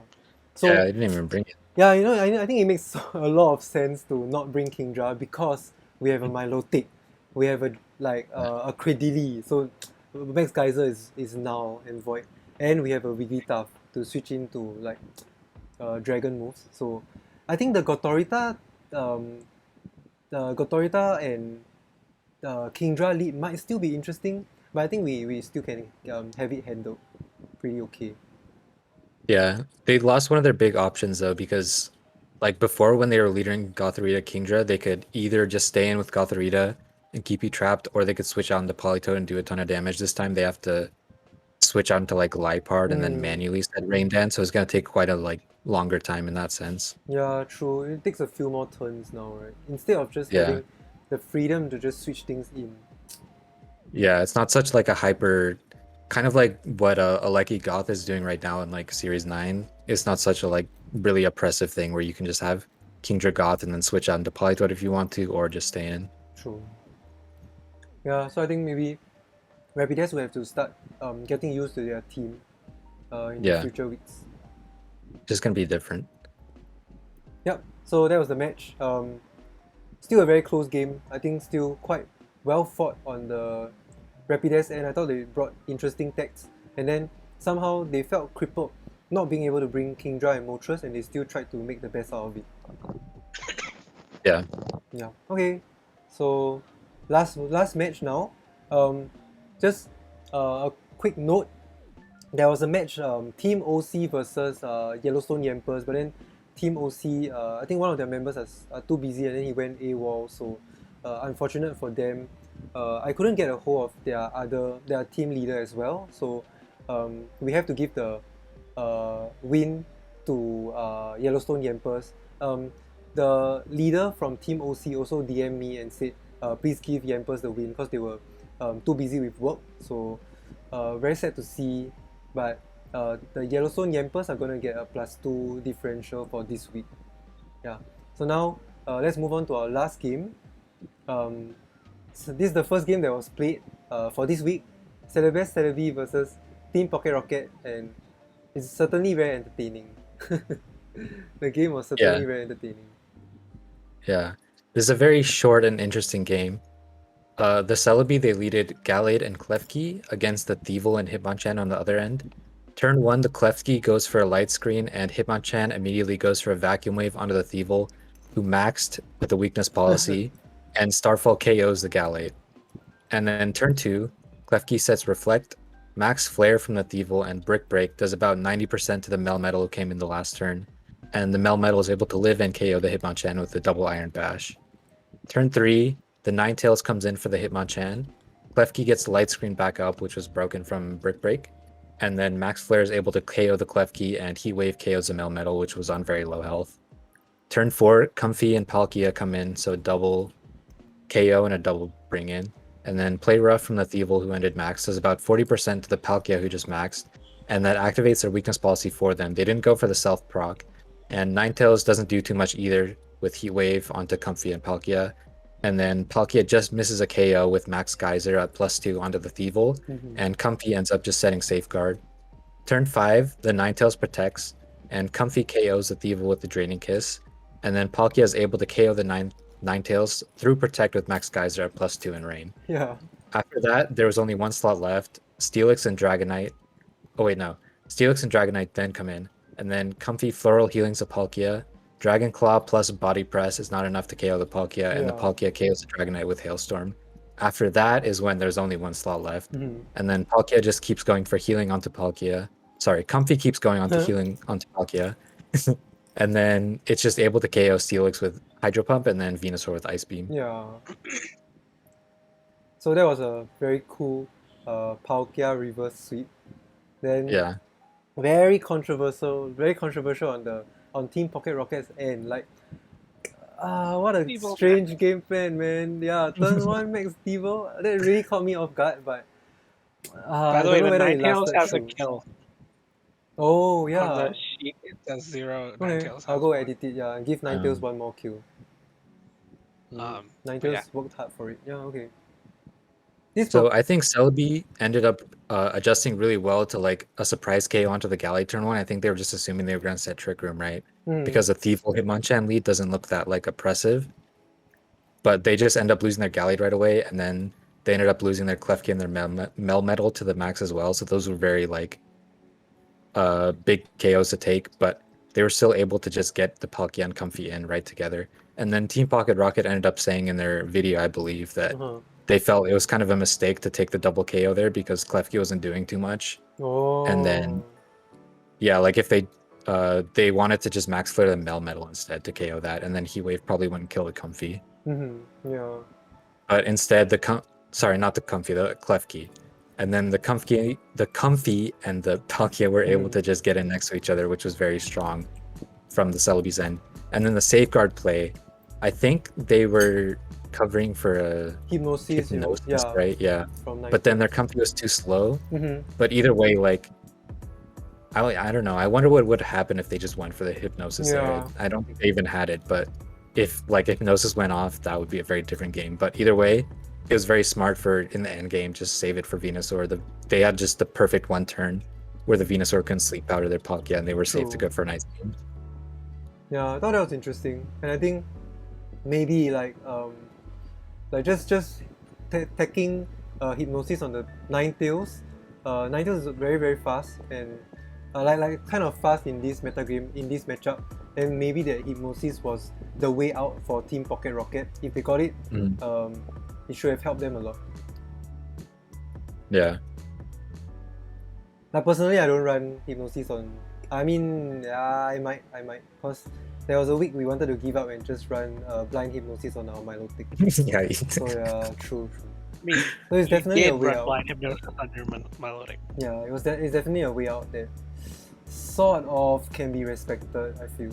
So Yeah, I didn't even bring it. yeah, I think it makes a lot of sense to not bring Kingdra because we have a Milotic, we have a Credilli, so Max Geyser is now and Void, and we have a Wigglytuff to switch into like Dragon moves. So I think the Gotorita and Kingdra lead might still be interesting, but I think we still can have it handled pretty okay. Yeah, they lost one of their big options though, because like before when they were leading Gothorita Kingdra, they could either just stay in with Gothorita and keep you trapped, or they could switch out into Politoed and do a ton of damage. This time they have to switch out into like Liepard and then manually set Rain Dance, so it's gonna take quite a like longer time in that sense. Yeah, true. It takes a few more turns now, right? Instead of just having the freedom to just switch things in. Yeah, it's not such like a hyper, kind of like what Aleki Goth is doing right now in like Series 9. It's not such a like really oppressive thing where you can just have Kingdra Goth and then switch out into Politoed if you want to, or just stay in. True. Yeah, so I think maybe Rapidazz will have to start getting used to their team in the future weeks. Just gonna be different. Yep, so that was the match. Still a very close game. I think still quite well fought on the Rapidazz end. I thought they brought interesting techs, and then somehow they felt crippled not being able to bring Kingdra and Moltres, and they still tried to make the best out of it. Yeah. Yeah. Okay. So last match now. Just a quick note. There was a match, Team OC versus Yellowstone Yampers, but then Team OC, I think one of their members are too busy and then he went AWOL, so unfortunate for them. I couldn't get a hold of their team leader as well, so we have to give the win to Yellowstone Yampers. The leader from Team OC also DM'd me and said, please give Yampers the win because they were too busy with work. So very sad to see, but the Yellowstone Yampers are going to get a +2 differential for this week. Yeah. So now let's move on to our last game. So this is the first game that was played for this week. Celebi versus Team Pocket Rocket, and it's certainly very entertaining. The game was certainly very entertaining. Yeah. This is a very short and interesting game. The Celebi, they leaded Gallade and Klefki against the Thievul and Hitmonchan on the other end. Turn 1, the Klefki goes for a light screen, and Hitmonchan immediately goes for a vacuum wave onto the Thievul, who maxed with the weakness policy, and Starfall KOs the Gallade. And then turn 2, Klefki sets Reflect, Max Flare from the Thievul, and Brick Break does about 90% to the Melmetal who came in the last turn. And the Melmetal is able to live and KO the Hitmonchan with the double Iron Bash. Turn 3, the Ninetales comes in for the Hitmonchan. Klefki gets the light screen back up, which was broken from Brick Break. And then Max Flare is able to KO the Klefki, and Heat Wave KOs the Melmetal, which was on very low health. Turn 4, Comfey and Palkia come in, so double KO and a double bring in. And then Play Rough from the Thievul, who ended max, does about 40% to the Palkia, who just maxed. And that activates their weakness policy for them. They didn't go for the self-proc. And Ninetales doesn't do too much either with Heat Wave onto Comfey and Palkia. And then Palkia just misses a KO with Max Geyser at +2 onto the Thievul, and Comfey ends up just setting Safeguard. Turn 5, the Ninetales protects, and Comfey KOs the Thievul with the Draining Kiss, and then Palkia is able to KO the Ninetales through Protect with Max Geyser at +2 in Rain. Yeah. After that, there was only one slot left. Steelix and Dragonite. Oh wait, no. Steelix and Dragonite then come in, and then Comfey Floral Healings a Palkia. Dragon Claw plus Body Press is not enough to KO the Palkia, and the Palkia KOs the Dragonite with Hailstorm. After that is when there's only one slot left. And then Palkia just keeps going for healing onto Palkia. Sorry, Comfey keeps going onto healing onto Palkia. And then it's just able to KO Steelix with Hydro Pump and then Venusaur with Ice Beam. Yeah. So that was a very cool Palkia reverse sweep. Then Yeah. very controversial on Team Pocket Rocket's end. Like, what a Evil strange game plan, man. Yeah, turn 1 max Devo. That really caught me off guard, but By I the don't way, know the whether it Ninetales lasted has a through. kill Oh, on yeah. the sheet. It says 0. Okay, Ninetales I'll has go one. edit it, yeah, and give Ninetales one more kill. But Ninetales yeah. worked hard for it. Yeah, okay. This So I think Celebi ended up adjusting really well to like a surprise KO onto the Galley turn 1. I think they were just assuming they were going to set Trick Room, right? Because a Thievul Hitmonchan lead doesn't look that like oppressive. But they just end up losing their Galley right away, and then they ended up losing their Klefki and their Melmetal to the max as well. So those were very like big KOs to take, but they were still able to just get the Palkia and Comfy in right together. And then Team Pocket Rocket ended up saying in their video, I believe, that they felt it was kind of a mistake to take the double KO there because Klefki wasn't doing too much. And then, yeah, like if they wanted to just max flare the Melmetal instead to KO that, and then Heat Wave probably wouldn't kill the Comfy. Yeah. But instead, sorry, not the Comfy, the Klefki. And then the Comfy and the Palkia were able to just get in next to each other, which was very strong from the Celebi's end. And then the Safeguard play, I think they were covering for a Hypnosis, yeah. right? Yeah. But then their Comfy was too slow. But either way, like, I don't know. I wonder what would happen if they just went for the Hypnosis there. I don't think they even had it, but if like Hypnosis went off, that would be a very different game. But either way, it was very smart for in the end game, just save it for Venusaur. They had just the perfect one turn where the Venusaur couldn't sleep powder their Palkia, and they were safe to go for a nice game. Yeah, I thought that was interesting, and I think maybe like just taking Hypnosis on the Ninetales. Ninetales is very very fast and like kind of fast in this metagame, in this matchup. And maybe the Hypnosis was the way out for Team Pocket Rocket. If they got it, it should have helped them a lot. Yeah. Now personally, I don't run Hypnosis on. I mean, I might, because there was a week we wanted to give up and just run blind Hypnosis on our Milotic. Yeah. So yeah, true. I mean, so it's definitely a way out. Blind Hypnosis on your Milotic. Yeah, it's definitely a way out that sort of can be respected, I feel.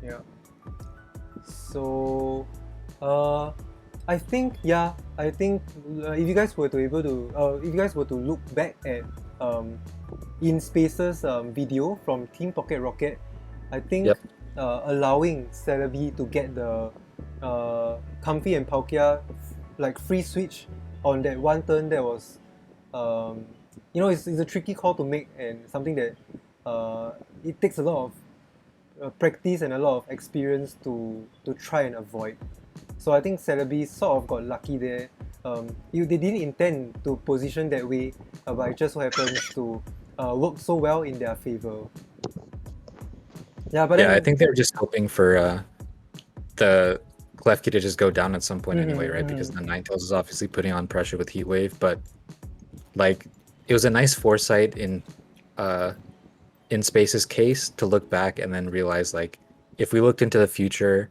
Yeah. So, I think if you guys were to look back at In Space's video from Team Pocket Rocket, I think allowing Celebi to get the Comfy and Palkia like free switch on that one turn, that was it's a tricky call to make, and something that it takes a lot of practice and a lot of experience to try and avoid. So I think Celebi sort of got lucky there. They didn't intend to position that way, but it just so happens to work so well in their favor. Yeah, but I think they were just hoping for the Klefki to just go down at some point anyway, right? Because the Ninetales is obviously putting on pressure with Heat Wave, but like it was a nice foresight in Space's case to look back and then realize, like, if we looked into the future,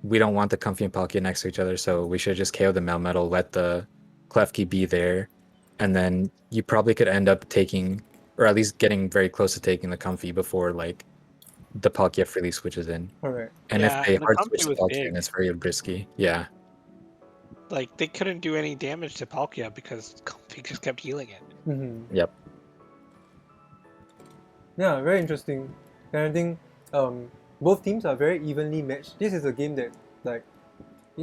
we don't want the Comfy and Palkia next to each other, so we should just KO the Melmetal, let the Klefki be there, and then you probably could end up taking, or at least getting very close to taking the Comfy before like the Palkia freely switches in. Correct. And Yeah, if they and the hard Comfy switch the was Palkia, big. it's very risky. Yeah. Like, they couldn't do any damage to Palkia because Comfy just kept healing it. Yep. Yeah, very interesting. And I think both teams are very evenly matched. This is a game that, like,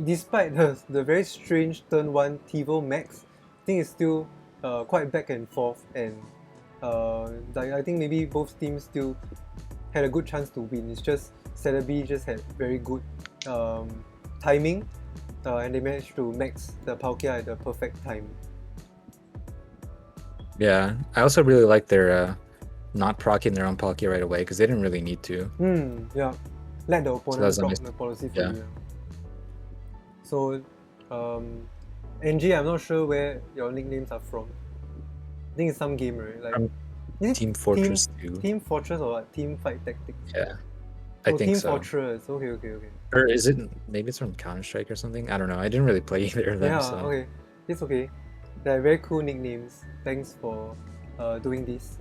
despite the very strange turn 1 Thievul max, I think it's still quite back and forth, and I think maybe both teams still had a good chance to win. It's just Celebi just had very good timing, and they managed to max the Palkia at the perfect time. Yeah, I also really like their not proccing their own Palkia right away, because they didn't really need to. Yeah. Let the opponent proc nice. the policy for Yeah. you. So, NG, I'm not sure where your nicknames are from. I think it's some game, right? Like, is it Team Fortress 2. Team Fortress or what? Team Fight Tactics? Yeah, I think Team so. Fortress. Okay. Or is it, maybe it's from Counter-Strike or something? I don't know. I didn't really play either of them. Yeah, so. okay. It's okay. They're very cool nicknames. Thanks for doing this.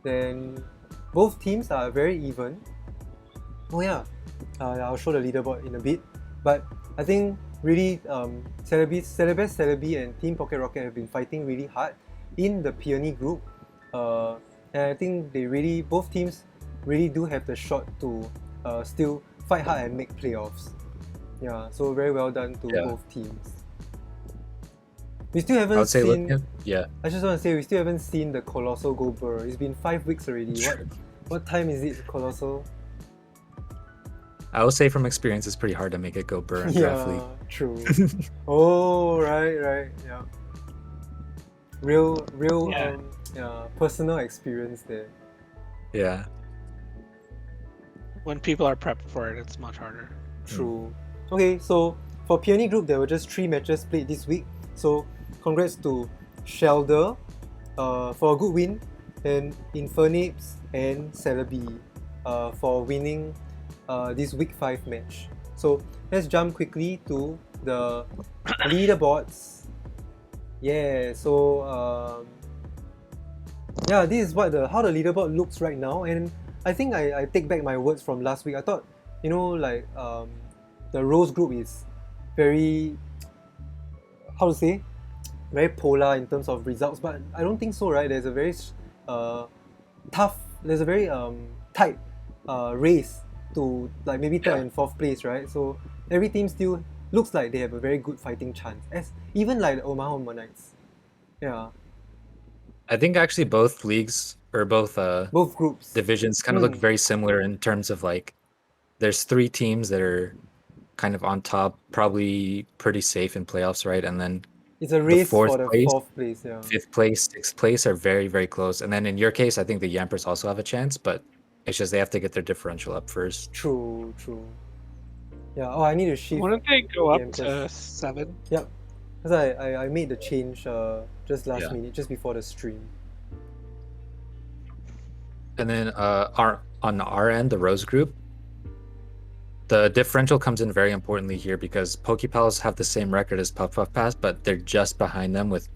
Then both teams are very even. Oh yeah, I'll show the leaderboard in a bit. But I think really Celebi and Team Pocket Rocket have been fighting really hard in the Peony group. And I think both teams really do have the shot to still fight hard and make playoffs. Yeah, so very well done to both teams. We still haven't seen. I just want to say we still haven't seen the Colossal go burr. It's been 5 weeks already. What time is it, Colossal? I would say from experience, it's pretty hard to make it go burr in Draft League. True. Oh, right, yeah. Real, personal experience there. Yeah. When people are prepped for it, it's much harder. True. Okay, so for Peony group, there were just 3 matches played this week. So congrats to Shellder for a good win, and Infernape and Celebi for winning this week 5 match. So let's jump quickly to the leaderboards. Yeah, so this is how the leaderboard looks right now, and I think I take back my words from last week. I thought, the Rose group is very, very polar in terms of results, but I don't think so, right? There's a very tight race to like maybe 3rd and 4th place, right? So every team still looks like they have a very good fighting chance, as even like the Omanytes. Yeah. I think actually both leagues or both groups divisions kind of look very similar in terms of like there's 3 teams that are kind of on top, probably pretty safe in playoffs, right? And then it's a race for the 4th place, 5th place, 6th place are very, very close. And then in your case, I think the Yampers also have a chance, but it's just they have to get their differential up first. True. Yeah, I need to shift. Wouldn't they go up to 7? Yep. Because I made the change just last minute, just before the stream. And then on our end, the Rose group, the differential comes in very importantly here because Pokepals have the same record as Puff Pass, but they're just behind them with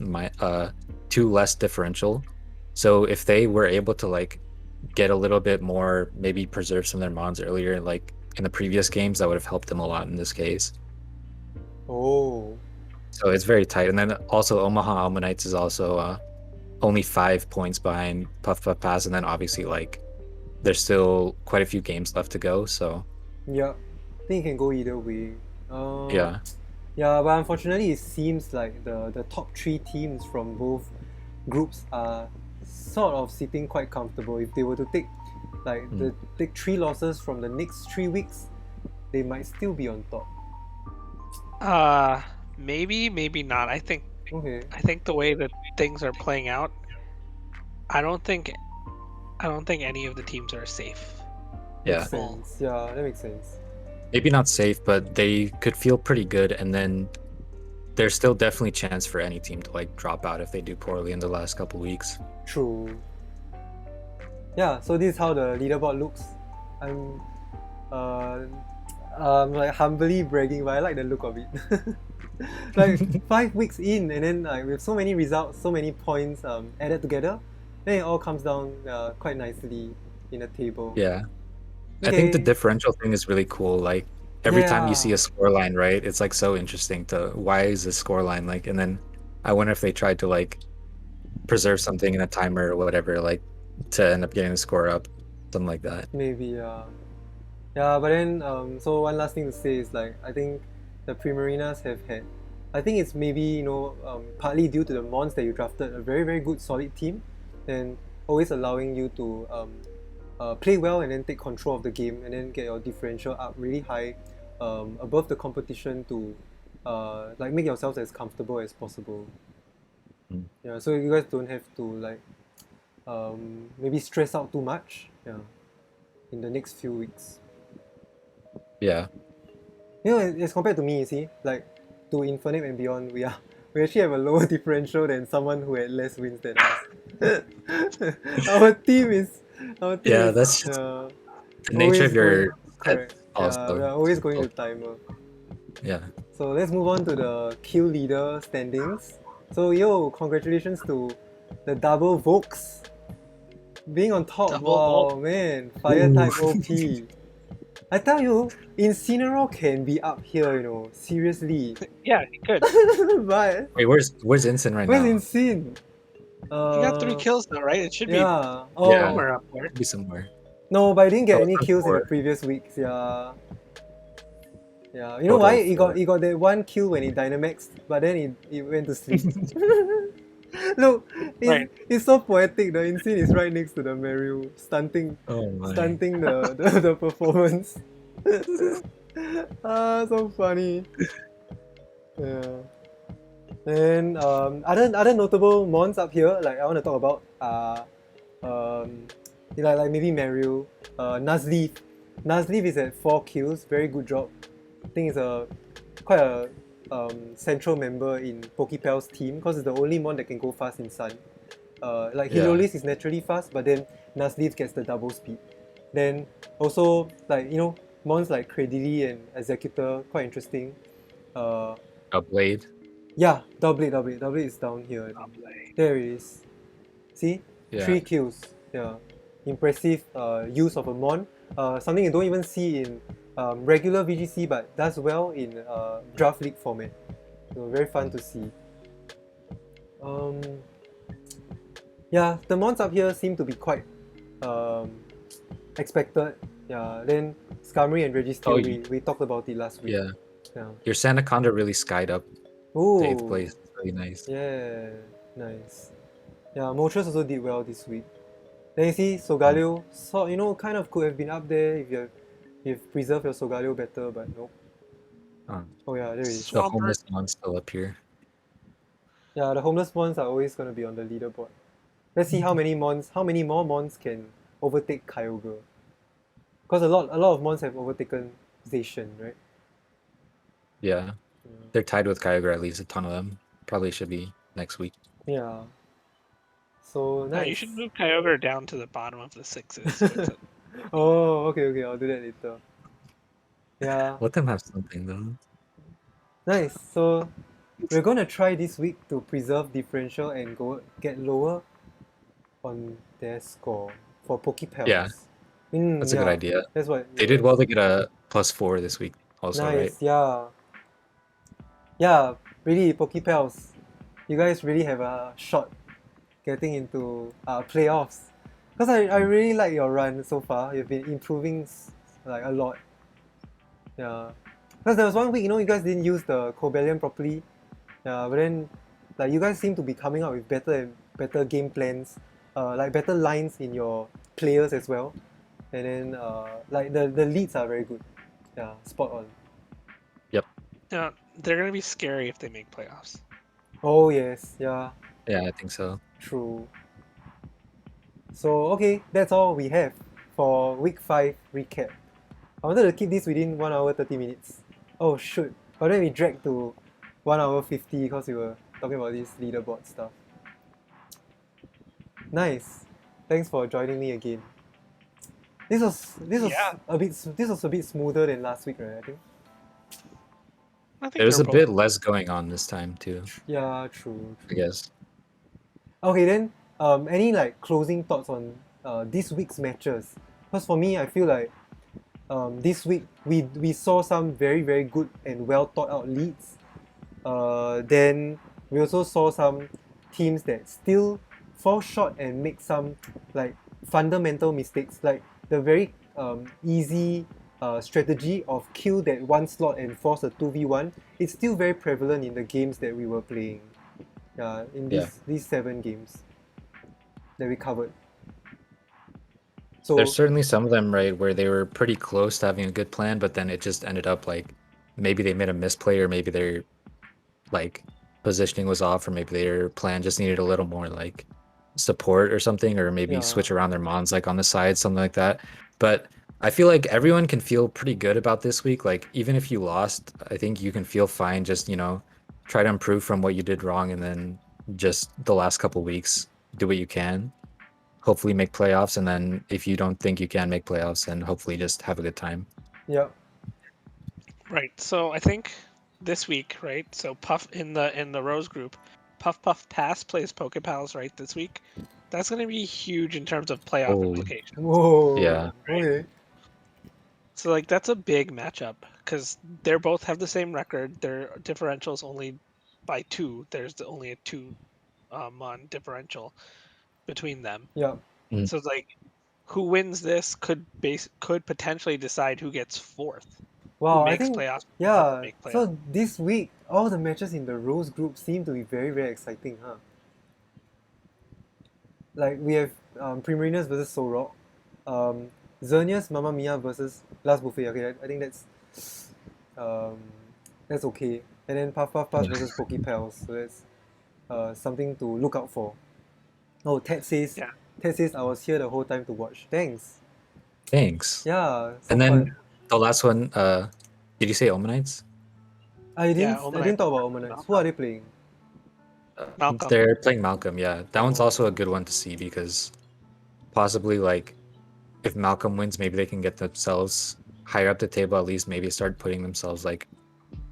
2 less differential. So if they were able to like get a little bit more, maybe preserve some of their mons earlier, like in the previous games, that would have helped them a lot in this case. Oh. So it's very tight. And then also Omaha Omanytes is also only 5 points behind Puff Pass, and then obviously like there's still quite a few games left to go. So yeah, I think it can go either way. Yeah, but unfortunately, it seems like the top 3 teams from both groups are sort of sitting quite comfortable. If they were to take take 3 losses from the next 3 weeks, they might still be on top. Maybe not. I think the way that things are playing out, I don't think any of the teams are safe. Makes sense. Yeah, that makes sense. Maybe not safe, but they could feel pretty good, and then there's still definitely chance for any team to like drop out if they do poorly in the last couple weeks. True. Yeah, so this is how the leaderboard looks. I'm like humbly bragging, but I like the look of it. Like 5 weeks in, and then like with so many results, so many points added together, then it all comes down quite nicely in a table. Yeah. Okay. I think the differential thing is really cool. Like every time you see a scoreline, right? It's like so interesting to why is this scoreline like, and then I wonder if they tried to like preserve something in a timer or whatever, like to end up getting the score up, something like that. Maybe, yeah. But then so one last thing to say is like I think the Primarinas have had, I think it's maybe partly due to the mons that you drafted, a very, very good solid team, and always allowing you to play well and then take control of the game and then get your differential up really high above the competition to like make yourselves as comfortable as possible. Yeah, so you guys don't have to like maybe stress out too much in the next few weeks. Yeah. As compared to me, you see, like to Infernape and beyond, we actually have a lower differential than someone who had less wins than us. Our team is that's just the nature of your correct. also. We are always going to timer. Yeah. So let's move on to the kill leader standings. So yo, congratulations to the double Vokes being on top. Double wow, Volk. man, fire Ooh. type OP. I tell you, Incineroar can be up here, you know, seriously. Yeah, he could. But Wait, where's Ensign right where's now? Incin? He got 3 kills now, right? It should be Yeah. Oh. Yeah. somewhere up there. Could be somewhere. No, but I didn't get Oh, any it's kills in the 4. previous weeks. Yeah. Yeah. You know Total why? He 4. got that one kill when he Dynamaxed, but then he went to sleep. Look, Right. it's so poetic. The Incin is right next to the Meryl, stunting Oh my. the performance. So funny. Yeah. And other notable mons up here, like I want to talk about like maybe Meryl, Nuzleaf. Nuzleaf is at 4 kills, very good job. I think it's quite a central member in Pokepel's team because it's the only mon that can go fast in Sun. Like Yeah. Helolis is naturally fast, but then Nuzleaf gets the double speed. Then also like mons like Credily and Executor, quite interesting. A Blade. Yeah, double blade is down here. There it is. See, Yeah. 3 kills. Yeah, impressive use of a mon. Something you don't even see in regular VGC, but does well in draft league format. So very fun to see. Yeah, the mons up here seem to be quite expected. Yeah, then Skarmory and Registeel, we talked about it last week. Yeah. Yeah. Your Sandaconda really skied up Ooh. 8th place. It's really nice. Yeah, nice. Yeah, Moltres also did well this week. Then you see Solgaleo, so kind of could have been up there if you've preserved your Solgaleo better, but nope. Oh yeah, there it is. The homeless one's still up here. Yeah, the homeless mons are always gonna be on the leaderboard. Let's see how many more mons can overtake Kyogre. Because a lot of mons have overtaken Zacian, right? Yeah. They're tied with Kyogre, at least a ton of them. Probably should be next week. Yeah. So nice. You should move Kyogre down to the bottom of the 6s. So it's a... Oh, okay, I'll do that later. Yeah. Let them have something though. Nice. So we're gonna try this week to preserve differential and get lower on their score for Pokepels. Yeah. That's a good idea. That's what They did well to get a +4 this week also, nice, right? yeah. Yeah, really, Pokepels. You guys really have a shot getting into playoffs. Because I really like your run so far. You've been improving like a lot. Yeah. Because there was one week, you guys didn't use the Cobalion properly. Yeah, but then like you guys seem to be coming up with better game plans, like better lines in your players as well. And then like the leads are very good. Yeah, spot on. Yep. Yeah, they're gonna be scary if they make playoffs. Oh yes, yeah. Yeah, I think so. True. So okay, that's all we have for week 5 recap. I wanted to keep this within 1 hour 30 minutes. Oh shoot, but then we dragged to 1 hour 50 because we were talking about this leaderboard stuff. Nice. Thanks for joining me again. This was a bit smoother than last week, right? I think. There's a bit less going on this time too. Yeah, true. I guess. Okay then, any like closing thoughts on this week's matches? Because for me, I feel like this week we saw some very very good and well thought out leads. Then we also saw some teams that still fall short and make some like fundamental mistakes, like the very easy strategy of kill that one slot and force a 2v1. It's still very prevalent in the games that we were playing. In these 7 games that we covered. So there's certainly some of them, right, where they were pretty close to having a good plan, but then it just ended up like maybe they made a misplay, or maybe their like positioning was off, or maybe their plan just needed a little more like support or something, or maybe switch around their mons like on the side, something like that. But I feel like everyone can feel pretty good about this week. Like even if you lost, I think you can feel fine. Just try to improve from what you did wrong, and then just the last couple weeks do what you can. Hopefully make playoffs, and then if you don't think you can make playoffs, then hopefully just have a good time. Yeah. Right. So I think this week, right? So Puff in the Rose group, Puff Puff Pass plays PokePals right this week, that's going to be huge in terms of playoff Oh. implications. Whoa. Yeah. Okay. So like that's a big matchup because they're both have the same record. Their differentials only by 2. There's only a 2 on differential between them. Yeah. So it's like who wins this could potentially decide who gets 4th. Wow. Who I makes think playoffs? Who yeah. doesn't make playoffs. So this week, all the matches in the Rose group seem to be very very exciting, huh? Like we have Primarinas versus Solrock, Xerneas Mamma Mia versus Last Buffet. Okay, I think um, that's okay. And then Puff Puff Pass versus PokePals. So that's something to look out for. Oh, Ted says Yeah. I was here the whole time to watch. Thanks. Thanks. Yeah, so And then fun. the last one, did you say Omanytes? I didn't Omanytes talk about Omanytes. Who are they playing? Malcolm. They're playing Malcolm, yeah. That one's Oh. also a good one to see because possibly like if Malcolm wins, maybe they can get themselves higher up the table, at least maybe start putting themselves like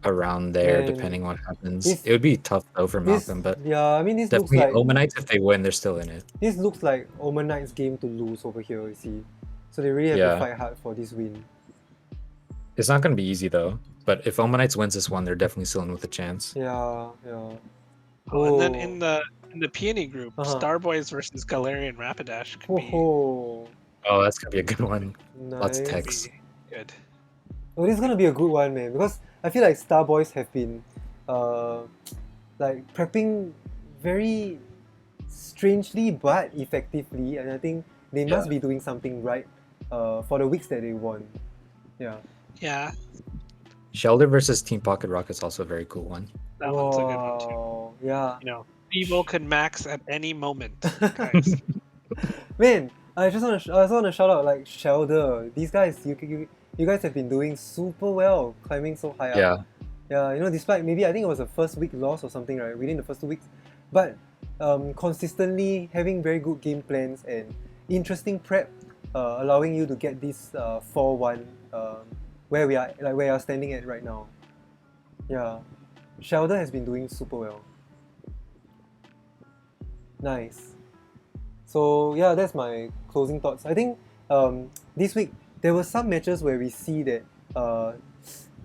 around there, Man, depending what happens. this- It would be tough though for This Malcolm, but yeah, I mean this looks definitely like Omanytes, if they win, they're still in it. this looks like Omanytes' game to lose over here, you see. So they really have to Yeah. fight hard for this win. It's not going to be easy though, but if Omanytes wins this one, they're definitely still in with a chance. Yeah, yeah. And then in the Peony group, Uh-huh. STARBOYS versus Galarian Rapidash could be Oh, Oh, that's going to be a good one. Lots of nice. text. good. Oh, this is gonna be a good one, man. Because I feel like STARBOYS have been, like prepping very strangely but effectively, and I think they must be doing something right, for the weeks that they won. Yeah. Yeah, Shellder versus Team Pocket Rocket's also a very cool one. that one's a good one too. Wow, yeah. You know, Evo can max at any moment, guys. Man, I just want to shout out like Shellder. These guys, you guys have been doing super well, climbing so high up. Yeah. Yeah, you know, despite maybe I think it was a first week loss or something, right? Within the first 2 weeks, but consistently having very good game plans and interesting prep, allowing you to get this 4-1 where we are standing at right now. Yeah, Shellder has been doing super well. Nice. So yeah, that's my closing thoughts. I think this week there were some matches where we see that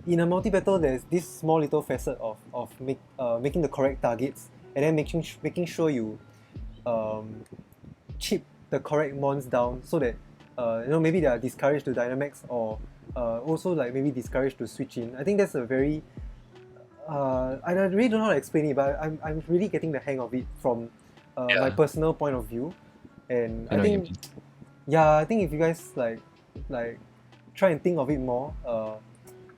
in a multi-battle there's this small little facet of making the correct targets and then making sure you chip the correct mons down so that you know, maybe they are discouraged to Dynamax or also like maybe discouraged to switch in. I think that's a very I really don't know how to explain it, but I'm really getting the hang of it from my personal point of view. And I think I think if you guys like try and think of it more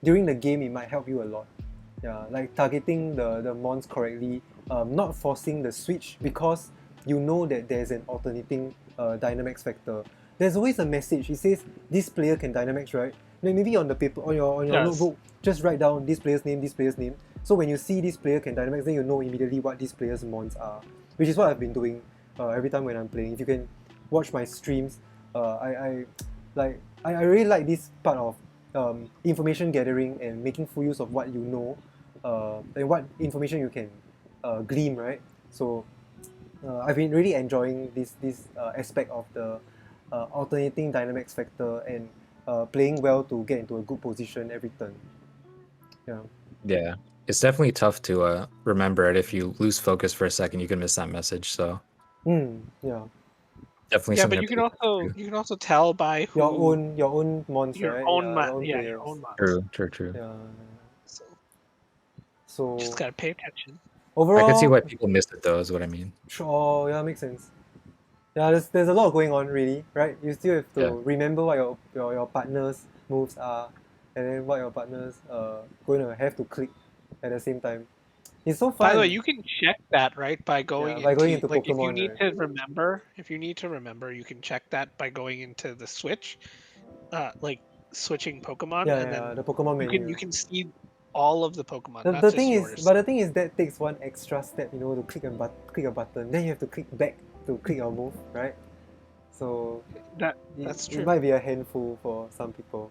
during the game, it might help you a lot. Yeah, like targeting the mons correctly, not forcing the switch because you know that there's an alternating Dynamax factor. There's always a message. It says this player can Dynamax, right? Then maybe on the paper on your notebook, just write down this player's name, this player's name. So when you see this player can Dynamax, then you know immediately what this player's mons are, which is what I've been doing every time when I'm playing. If you can watch my streams, I really like this part of information gathering and making full use of what you know and what information you can glean, right? So I've been really enjoying this aspect of the alternating Dynamax factor and playing well to get into a good position every turn. Yeah, it's definitely tough to remember it. If you lose focus for a second, you can miss that message. So yeah. definitely Yeah, something but you can also tell by who your own mons, your right? own players. your own mons. True. Yeah. So So just gotta pay attention. overall, I can see why people missed it though, is what I mean. Sure, yeah, makes sense. Yeah, there's a lot going on really, right? You still have to remember what your partner's moves are, and then what your partner's going to have to click at the same time. It's so fun. By the way, you can check that right by going into like Pokemon, if you need to remember, you can check that by going into the Switch, like switching Pokemon, and then the Pokemon menu. you can see all of the Pokemon. The thing is that takes one extra step, you know, to click a button. Then you have to click back to click your move, right? So that's true. It might be a handful for some people.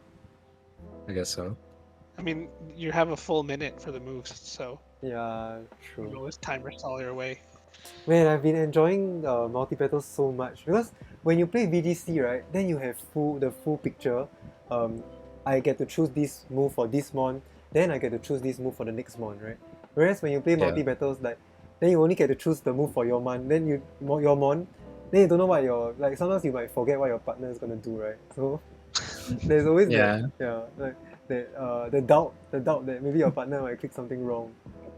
I guess so. I mean, you have a full minute for the moves, so yeah, true. you always timer stall your way. Man, I've been enjoying multi-battles so much because when you play VGC, right, then you have the full picture. I get to choose this move for this mon, then I get to choose this move for the next mon, right? Whereas when you play Yeah. multi-battles, like then you only get to choose the move for your mon, then your mon, then you don't know what like sometimes you might forget what your partner is gonna do, right? So there's always Yeah. like the doubt that maybe your partner might click something wrong.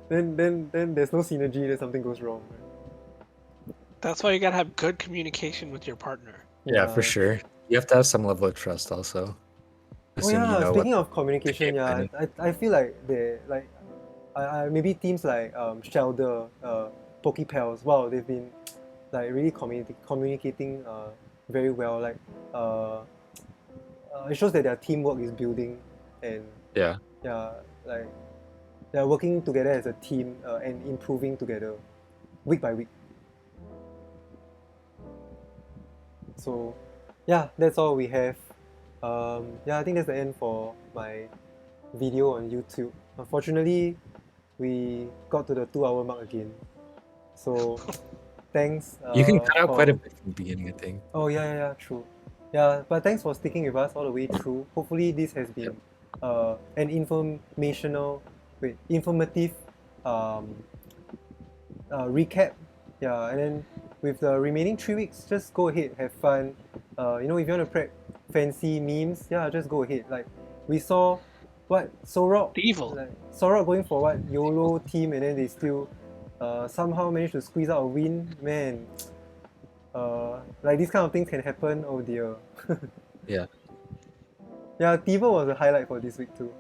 Then there's no synergy, then something goes wrong. Right? That's why you gotta have good communication with your partner. Yeah, for sure. You have to have some level of trust also. Oh Assuming yeah, you know speaking what of communication, game yeah, plan is. I feel like maybe teams like Shellder, PokePals, wow, they've been like really communicating very well. Like it shows that their teamwork is building, and Yeah. like they're working together as a team and improving together, week by week. So yeah, that's all we have. Yeah, I think that's the end for my video on YouTube. Unfortunately, we got to the 2 hour mark again. So thanks. You can cut out for... quite a bit from the beginning, I think. Oh yeah, true. Yeah, but thanks for sticking with us all the way through. Hopefully this has been an informative recap. Yeah, and then with the remaining 3 weeks, just go ahead, have fun. If you want to prep fancy memes, yeah, just go ahead. Like we saw what Solrock, Evil. like Solrock going for what YOLO team, and then they still somehow managed to squeeze out a win. Man, like these kind of things can happen. Oh dear. Yeah. Yeah, Tivo was a highlight for this week too.